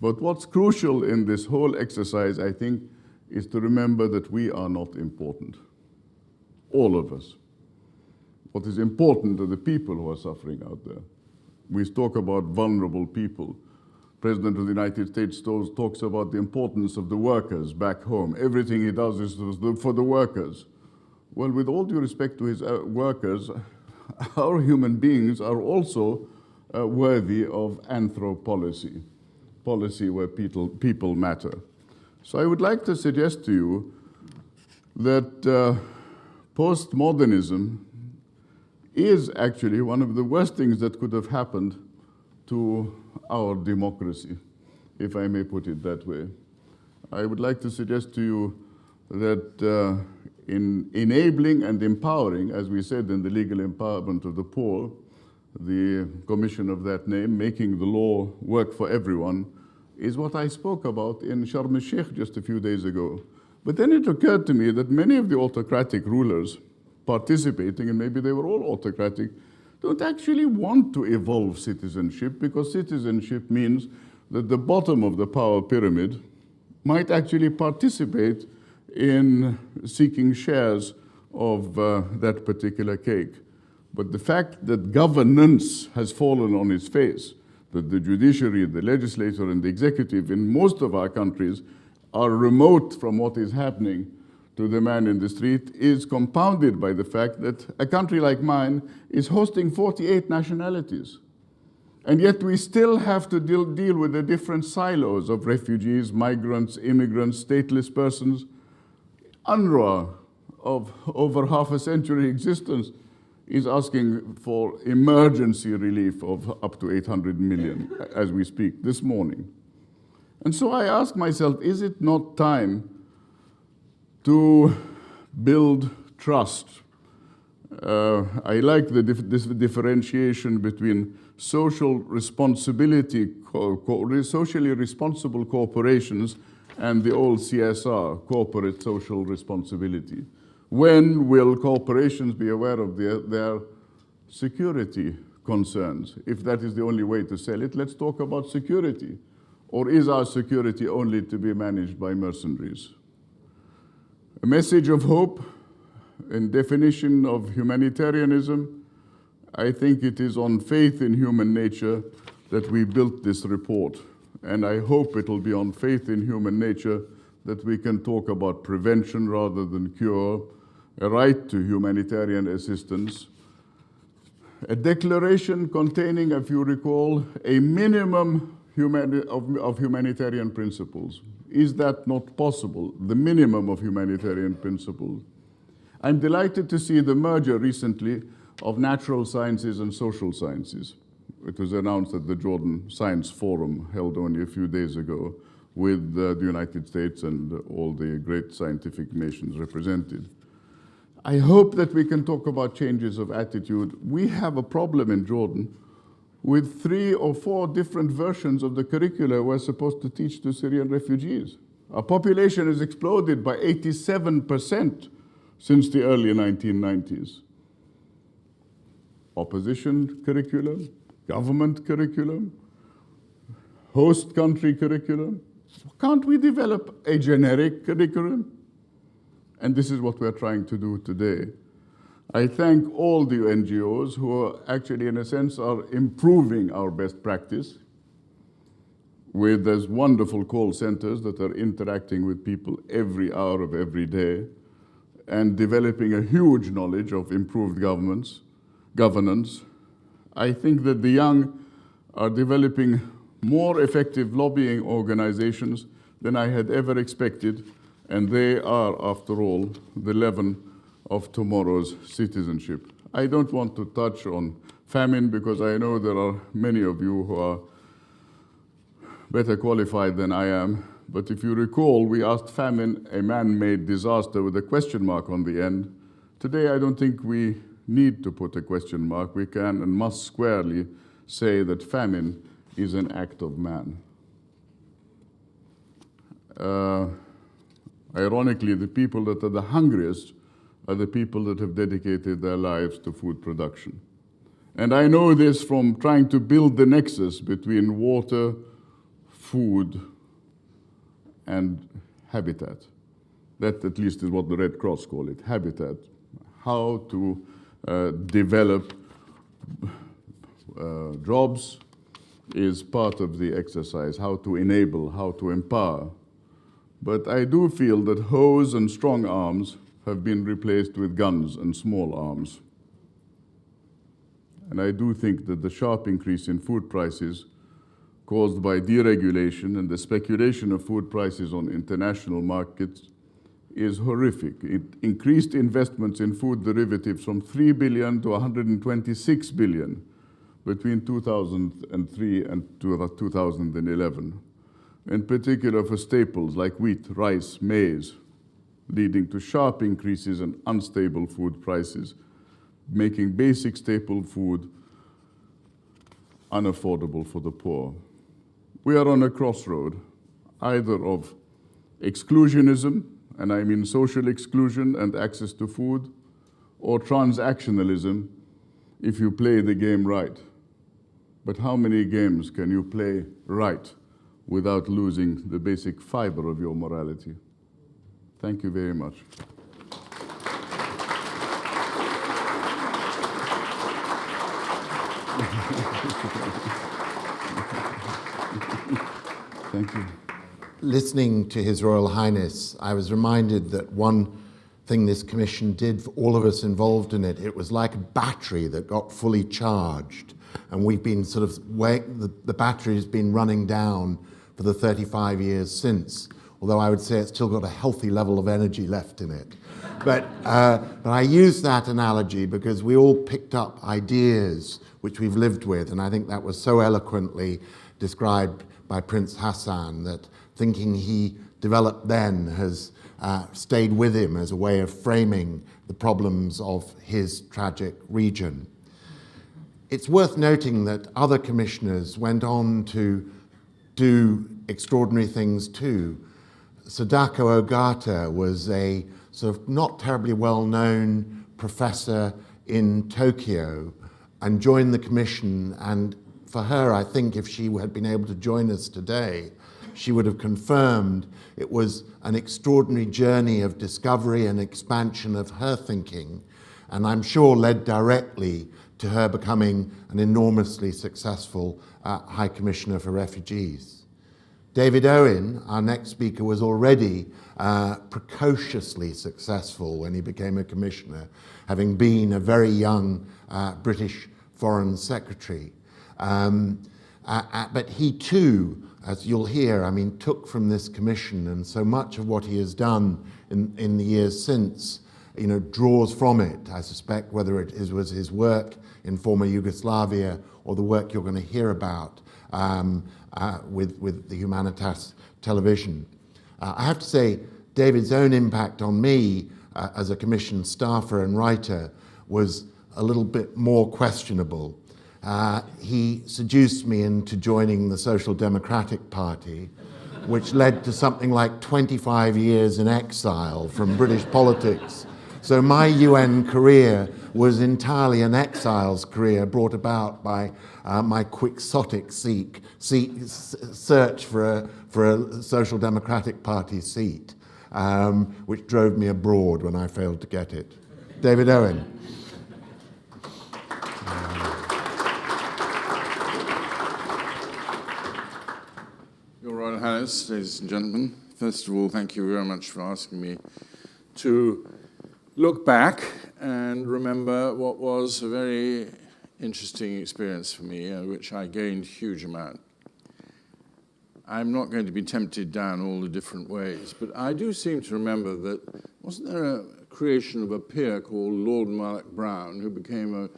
But what's crucial in this whole exercise, I think, is to remember that we are not important. All of us. What is important are the people who are suffering out there. We talk about vulnerable people. President of the United States talks about the importance of the workers back home. Everything he does is for the workers. Well, with all due respect to his workers, our human beings are also worthy of anthropolicy, policy where people matter. So I would like to suggest to you that postmodernism is actually one of the worst things that could have happened to our democracy, if I may put it that way. I would like to suggest to you that in enabling and empowering, as we said in the legal empowerment of the poor, the commission of that name, making the law work for everyone, is what I spoke about in Sharm el-Sheikh just a few days ago. But then it occurred to me that many of the autocratic rulers participating, and maybe they were all autocratic, don't actually want to evolve citizenship, because citizenship means that the bottom of the power pyramid might actually participate in seeking shares of that particular cake. But the fact that governance has fallen on its face, that the judiciary, the legislature, and the executive in most of our countries are remote from what is happening to the man in the street, is compounded by the fact that a country like mine is hosting 48 nationalities. And yet we still have to deal with the different silos of refugees, migrants, immigrants, stateless persons. UNRWA, of over half a century existence, is asking for emergency relief of up to 800 million as we speak this morning. And so I ask myself, is it not time to build trust? I like this differentiation between social responsibility, socially responsible corporations, and the old CSR, corporate social responsibility. When will corporations be aware of their security concerns? If that is the only way to sell it, let's talk about security. Or is our security only to be managed by mercenaries? A message of hope in definition of humanitarianism. I think it is on faith in human nature that we built this report. And I hope it will be on faith in human nature that we can talk about prevention rather than cure, a right to humanitarian assistance, a declaration containing, if you recall, a minimum of humanitarian principles. Is that not possible? The minimum of humanitarian principles. I'm delighted to see the merger recently of natural sciences and social sciences. It was announced at the Jordan Science Forum held only a few days ago with the United States and all the great scientific nations represented. I hope that we can talk about changes of attitude. We have a problem in Jordan with 3 or 4 different versions of the curricula we're supposed to teach to Syrian refugees. Our population has exploded by 87% since the early 1990s. Opposition curriculum, government curriculum, host country curriculum. Can't we develop a generic curriculum? And this is what we're trying to do today. I thank all the NGOs who are actually, in a sense, are improving our best practice with those wonderful call centers that are interacting with people every hour of every day and developing a huge knowledge of improved governance. I think that the young are developing more effective lobbying organizations than I had ever expected, and they are, after all, the leaven of tomorrow's citizenship. I don't want to touch on famine because I know there are many of you who are better qualified than I am, but if you recall, we asked famine a man-made disaster with a question mark on the end. Today, I don't think we need to put a question mark. We can and must squarely say that famine is an act of man. Ironically, the people that are the hungriest are the people that have dedicated their lives to food production. And I know this from trying to build the nexus between water, food, and habitat. That at least is what the Red Cross call it, habitat. How to develop jobs is part of the exercise, how to enable, how to empower. But I do feel that hoes and strong arms have been replaced with guns and small arms. And I do think that the sharp increase in food prices caused by deregulation and the speculation of food prices on international markets is horrific. It increased investments in food derivatives from 3 billion to 126 billion between 2003 and 2011, in particular for staples like wheat, rice, maize, leading to sharp increases in unstable food prices, making basic staple food unaffordable for the poor. We are on a crossroad, either of exclusionism, and I mean social exclusion and access to food, or transactionalism if you play the game right. But how many games can you play right without losing the basic fiber of your morality? Thank you very much. Thank you. Listening to His Royal Highness, I was reminded that one thing this commission did for all of us involved in it, it was like a battery that got fully charged. And we've been sort of, the battery has been running down for the 35 years since, although I would say it's still got a healthy level of energy left in it. But I use that analogy because we all picked up ideas which we've lived with, and I think that was so eloquently described by Prince Hassan that thinking he developed then has stayed with him as a way of framing the problems of his tragic region. It's worth noting that other commissioners went on to extraordinary things too. Sadako Ogata was a sort of not terribly well-known professor in Tokyo and joined the commission, and for her, I think if she had been able to join us today, she would have confirmed it was an extraordinary journey of discovery and expansion of her thinking, and I'm sure led directly to her becoming an enormously successful High Commissioner for Refugees. David Owen, our next speaker, was already precociously successful when he became a commissioner, having been a very young British Foreign Secretary. But he too, as you'll hear, I mean, took from this commission, and so much of what he has done in the years since, you know, draws from it, I suspect, whether it was his work in former Yugoslavia or the work you're going to hear about with the Humanitas television. I have to say, David's own impact on me as a commission staffer and writer was a little bit more questionable. He seduced me into joining the Social Democratic Party, which led to something like 25 years in exile from British politics. So my UN career was entirely an exile's career brought about by my quixotic search for a Social Democratic Party seat, which drove me abroad when I failed to get it. David Owen. Your Royal Highness, ladies and gentlemen, first of all, thank you very much for asking me to look back and remember what was a very interesting experience for me, which I gained a huge amount. I'm not going to be tempted down all the different ways, but I do seem to remember that, wasn't there a creation of a peer called Lord Malloch Brown, who became a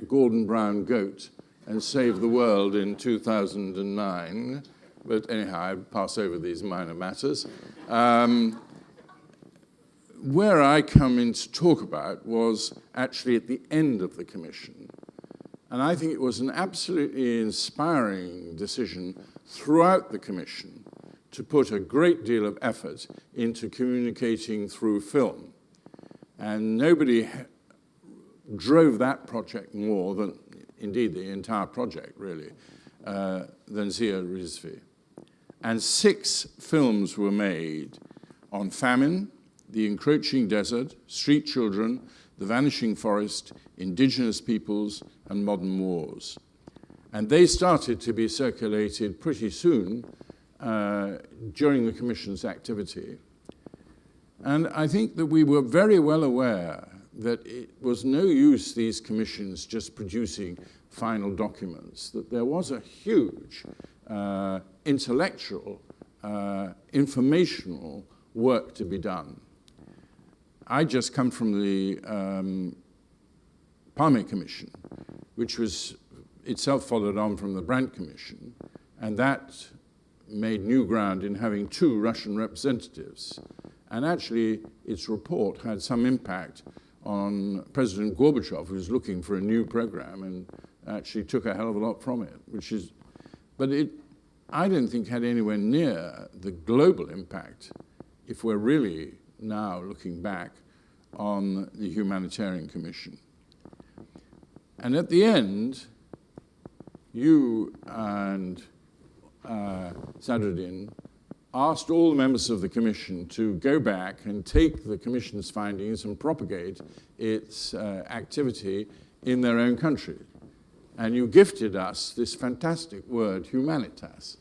Gordon Brown goat and saved the world in 2009? But anyhow, I pass over these minor matters. Where I come in to talk about was actually at the end of the commission. And I think it was an absolutely inspiring decision throughout the commission to put a great deal of effort into communicating through film. And nobody drove that project more than, indeed the entire project really, than Zia Rizvi. And 6 films were made on famine, the encroaching desert, street children, the vanishing forest, indigenous peoples, and modern wars. And they started to be circulated pretty soon during the Commission's activity. And I think that we were very well aware that it was no use these commissions just producing final documents, that there was a huge intellectual, informational work to be done. I just come from the Palme Commission, which was itself followed on from the Brandt Commission, and that made new ground in having 2 Russian representatives. And actually, its report had some impact on President Gorbachev, who was looking for a new program, and actually took a hell of a lot from it, but I don't think had anywhere near the global impact, if we're really now looking back on the Humanitarian Commission. And at the end, you and Sadruddin asked all the members of the Commission to go back and take the Commission's findings and propagate its activity in their own country. And you gifted us this fantastic word, Humanitas.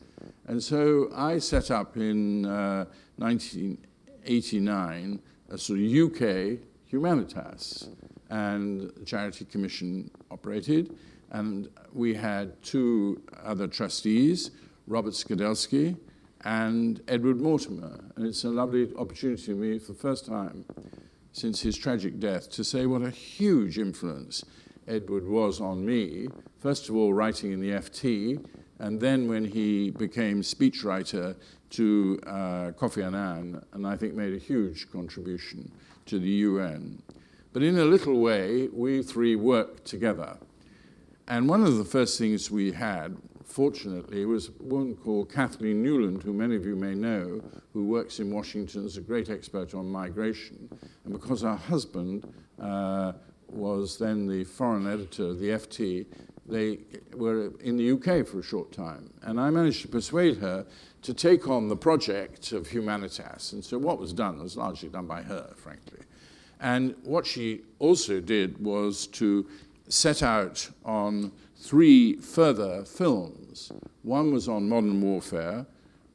And so I set up in 1989 a sort of UK Humanitas, and the Charity Commission operated, and we had 2 other trustees, Robert Skidelsky and Edward Mortimer. And it's a lovely opportunity for me for the first time since his tragic death to say what a huge influence Edward was on me, first of all writing in the FT, and then when he became speechwriter to Kofi Annan, and I think made a huge contribution to the UN. But in a little way, we 3 worked together. And one of the first things we had, fortunately, was a woman called Kathleen Newland, who many of you may know, who works in Washington as a great expert on migration. And because her husband was then the foreign editor of the FT, they were in the UK for a short time. And I managed to persuade her to take on the project of Humanitas. And so what was done was largely done by her, frankly. And what she also did was to set out on 3 further films. One was on modern warfare,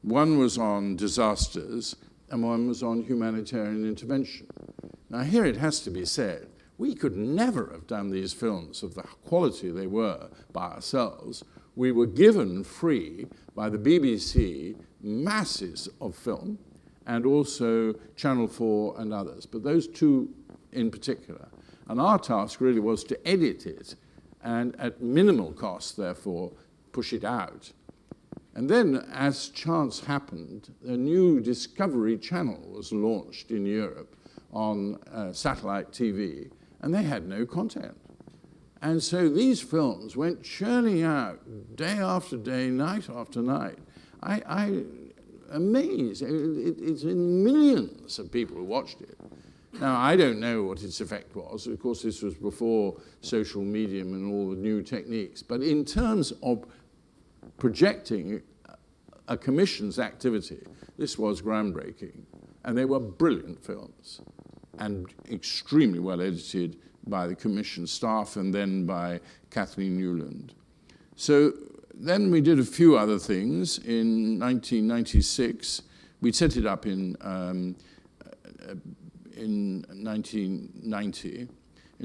one was on disasters, and one was on humanitarian intervention. Now here it has to be said, we could never have done these films of the quality they were by ourselves. We were given free by the BBC masses of film, and also Channel 4 and others, but those 2 in particular. And our task really was to edit it, and at minimal cost, therefore, push it out. And then, as chance happened, a new Discovery Channel was launched in Europe on satellite TV, and they had no content. And so these films went churning out day after day, night after night. Amazed. It's in millions of people who watched it. Now, I don't know what its effect was. Of course, this was before social media and all the new techniques. But in terms of projecting a commission's activity, this was groundbreaking. And they were brilliant films and extremely well edited by the commission staff and then by Kathleen Newland. So then we did a few other things. In 1996, we set it up in 1990. In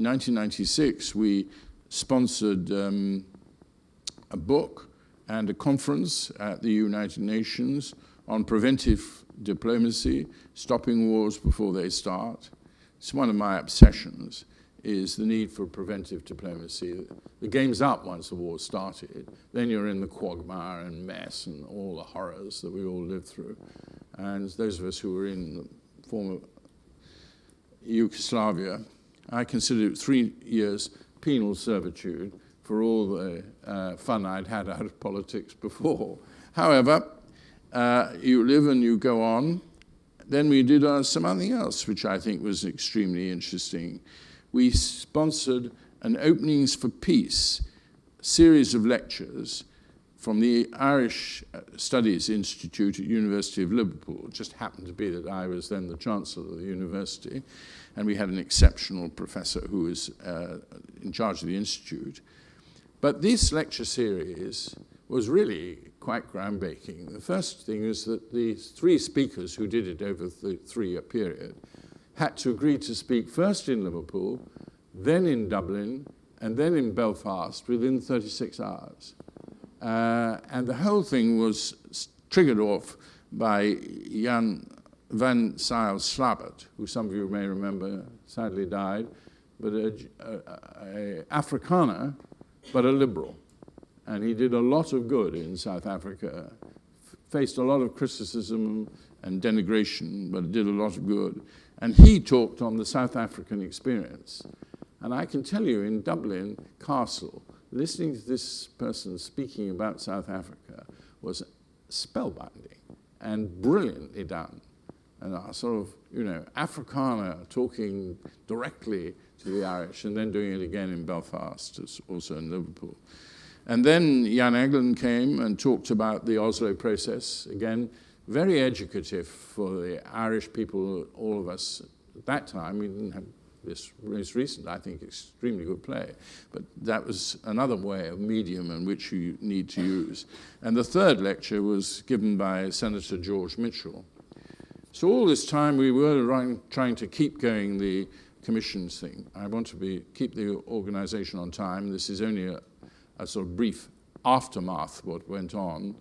1996, we sponsored a book and a conference at the United Nations on preventive diplomacy, stopping wars before they start. It's one of my obsessions, is the need for preventive diplomacy. The game's up once the war started. Then you're in the quagmire and mess and all the horrors that we all lived through. And those of us who were in the former Yugoslavia, I consider it 3 years penal servitude for all the fun I'd had out of politics before. However, you live and you go on. Then we did something else, which I think was extremely interesting. We sponsored an Openings for Peace series of lectures from the Irish Studies Institute at University of Liverpool. It just happened to be that I was then the Chancellor of the university, and we had an exceptional professor who was in charge of the institute. But this lecture series was really quite groundbreaking. The first thing is that the 3 speakers who did it over the 3-year period had to agree to speak first in Liverpool, then in Dublin, and then in Belfast within 36 hours. And the whole thing was triggered off by Jan van Zyl Slabbert, who some of you may remember, sadly died, but a Afrikaner, but a liberal. And he did a lot of good in South Africa, faced a lot of criticism and denigration, but did a lot of good. And he talked on the South African experience. And I can tell you, in Dublin Castle, listening to this person speaking about South Africa was spellbinding and brilliantly done. And a sort of, Afrikaner talking directly to the Irish and then doing it again in Belfast, also in Liverpool. And then Jan Egeland came and talked about the Oslo process, again, very educative for the Irish people, all of us at that time. We didn't have this most recent, I think, extremely good play. But that was another way of medium in which you need to use. And the third lecture was given by Senator George Mitchell. So all this time we were trying to keep going the commissions thing. I want to keep the organization on time. This is only a sort of brief aftermath of what went on.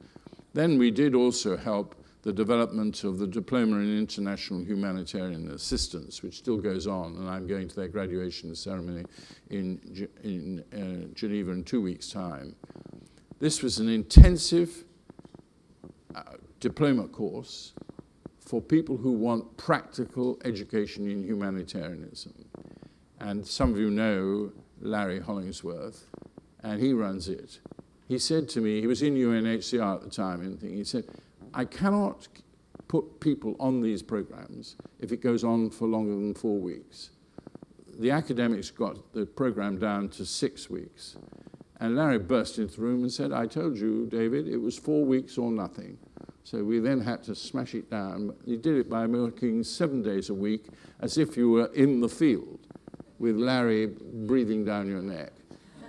Then we did also help the development of the Diploma in International Humanitarian Assistance, which still goes on, and I'm going to their graduation ceremony in Geneva in 2 weeks' time. This was an intensive diploma course for people who want practical education in humanitarianism. And some of you know Larry Hollingsworth, and he runs it. He said to me, he was in UNHCR at the time, and he said, I cannot put people on these programs if it goes on for longer than 4 weeks. The academics got the program down to 6 weeks. And Larry burst into the room and said, I told you, David, it was 4 weeks or nothing. So we then had to smash it down. He did it by working 7 days a week as if you were in the field with Larry breathing down your neck.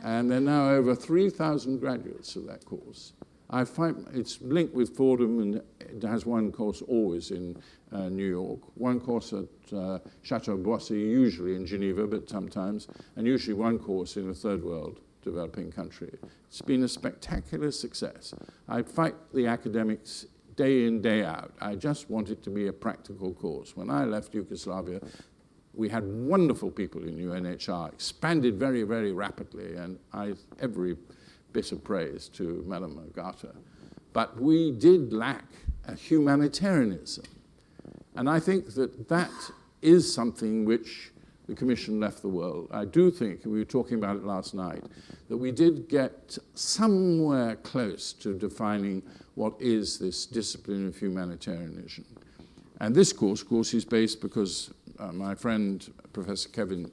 And there are now over 3,000 graduates of that course. I find it's linked with Fordham, and it has one course always in New York, one course at Chateau Boissy, usually in Geneva, but sometimes, and usually one course in a third world developing country. It's been a spectacular success. I fight the academics day in, day out. I just want it to be a practical course. When I left Yugoslavia, we had wonderful people in UNHR, expanded very, very rapidly, and every bit of praise to Madame Agata. But we did lack a humanitarianism. And I think that that is something which the Commission left the world. I do think, we were talking about it last night, that we did get somewhere close to defining what is this discipline of humanitarianism. And this course, of course, is based because my friend, Professor Kevin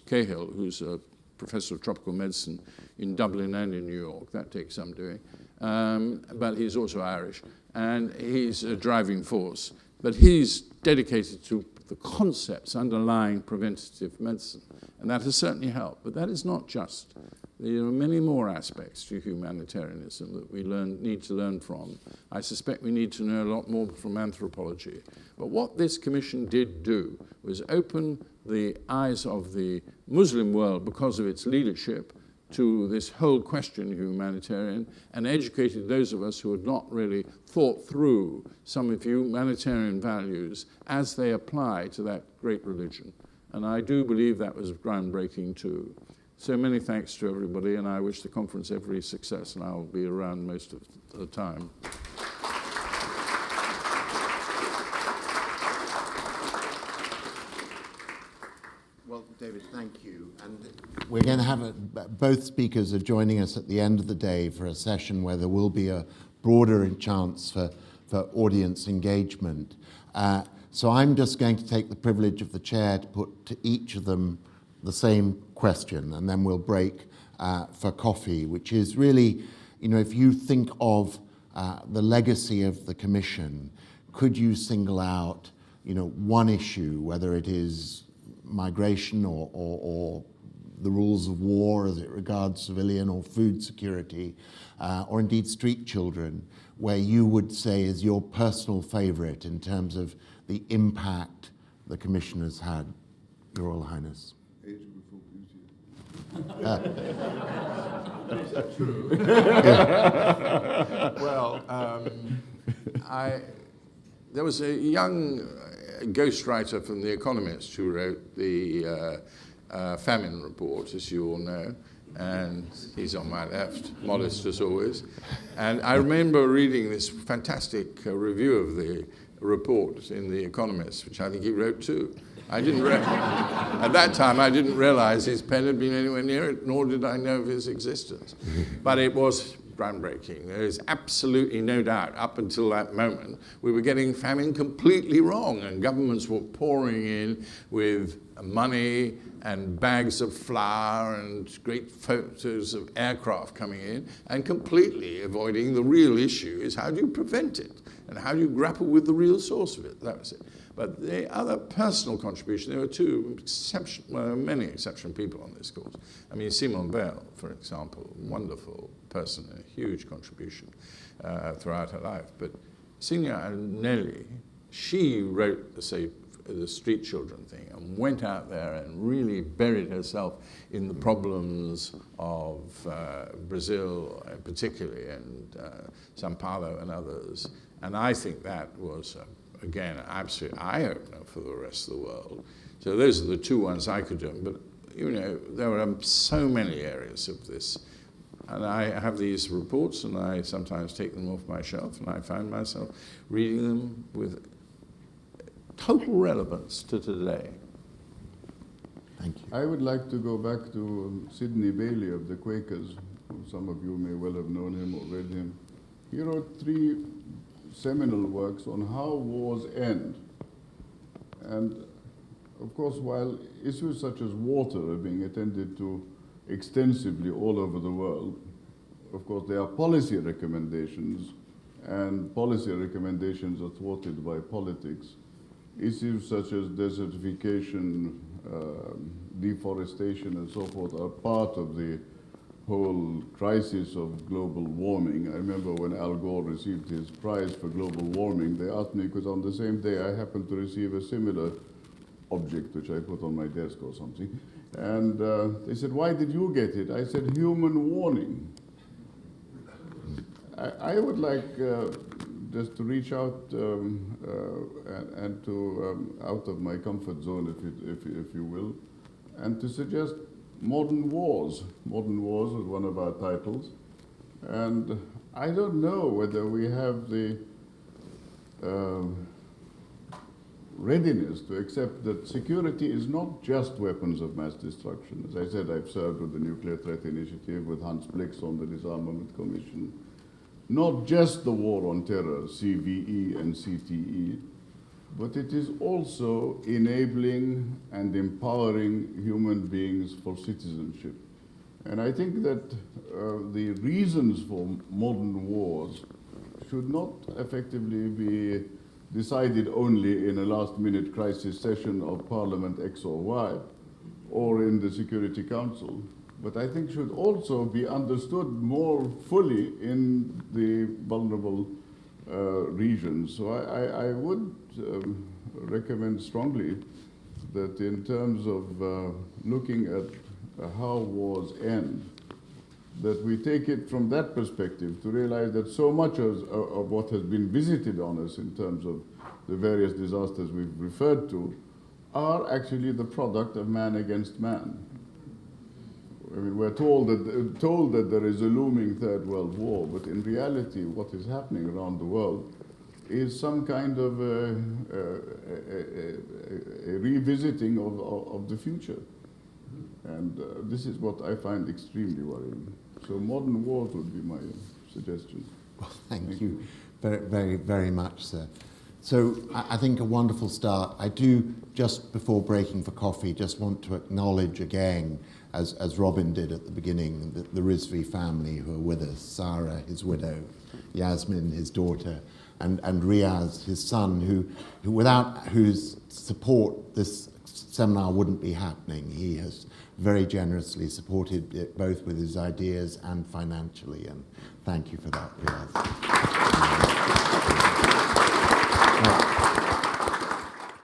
Cahill, who's a professor of tropical medicine in Dublin and in New York, that takes some doing, but he's also Irish, and he's a driving force. But he's dedicated to the concepts underlying preventative medicine, and that has certainly helped. But that is not just. There are many more aspects to humanitarianism that we need to learn from. I suspect we need to know a lot more from anthropology. But what this commission did do was open the eyes of the Muslim world, because of its leadership, to this whole question of humanitarian, and educated those of us who had not really thought through some of humanitarian values as they apply to that great religion. And I do believe that was groundbreaking too. So many thanks to everybody, and I wish the conference every success, and I'll be around most of the time. Well, David, thank you. And we're going to have both speakers are joining us at the end of the day for a session where there will be a broader chance for audience engagement. So I'm just going to take the privilege of the chair to put to each of them the same question, and then we'll break for coffee, which is really, if you think of the legacy of the Commission, could you single out, one issue, whether it is migration or the rules of war as it regards civilian or food security, or indeed street children, where you would say is your personal favorite in terms of the impact the Commission has had, Your Royal Highness? Age before beauty. Well, there was a young ghostwriter from The Economist who wrote the famine report, as you all know, and he's on my left, modest as always. And I remember reading this fantastic review of the report in The Economist, which I think he wrote too. At that time, I didn't realize his pen had been anywhere near it, nor did I know of his existence. But it was groundbreaking. There is absolutely no doubt, up until that moment, we were getting famine completely wrong, and governments were pouring in with money and bags of flour and great photos of aircraft coming in, and completely avoiding the real issue is how do you prevent it, and how do you grapple with the real source of it. That was it. But the other personal contribution, there were many exceptional people on this course. I mean, Simone Veil, for example, wonderful person, a huge contribution throughout her life. But Signora Agnelli, she wrote the street children thing and went out there and really buried herself in the problems of Brazil particularly, and São Paulo and others. And I think that was again, absolute eye-opener for the rest of the world. So those are the two ones I could do. But, you know, there are so many areas of this. And I have these reports, and I sometimes take them off my shelf, and I find myself reading them with total relevance to today. Thank you. I would like to go back to Sidney Bailey of the Quakers. Some of you may well have known him or read him. He wrote 3 seminal works on how wars end. And of course, while issues such as water are being attended to extensively all over the world, of course there are policy recommendations, and policy recommendations are thwarted by politics. Issues such as desertification, deforestation and so forth are part of the whole crisis of global warming. I remember when Al Gore received his prize for global warming, they asked me, because on the same day I happened to receive a similar object which I put on my desk or something. And they said, why did you get it? I said, human warning. I would like just to reach out and to, out of my comfort zone, if you will, and to suggest modern wars. Modern wars is one of our titles. And I don't know whether we have the readiness to accept that security is not just weapons of mass destruction. As I said, I've served with the Nuclear Threat Initiative, with Hans Blix on the Disarmament Commission. Not just the war on terror, CVE and CTE, but it is also enabling and empowering human beings for citizenship. And I think that the reasons for modern wars should not effectively be decided only in a last-minute crisis session of Parliament X or Y, or in the Security Council, but I think should also be understood more fully in the vulnerable regions. So I would recommend strongly that in terms of looking at how wars end, that we take it from that perspective to realize that so much of what has been visited on us in terms of the various disasters we've referred to are actually the product of man against man. I mean, we're told that there is a looming Third World War, but in reality, what is happening around the world is some kind of a revisiting of the future. And this is what I find extremely worrying. So modern wars would be my suggestion. Well, thank you very, very, very much, sir. So I think a wonderful start. I do, just before breaking for coffee, just want to acknowledge again, as Robin did at the beginning, the Rizvi family who are with us, Sarah, his widow, Yasmin, his daughter, and Riaz, his son, who without whose support this seminar wouldn't be happening. He has very generously supported it both with his ideas and financially, and thank you for that, Riaz.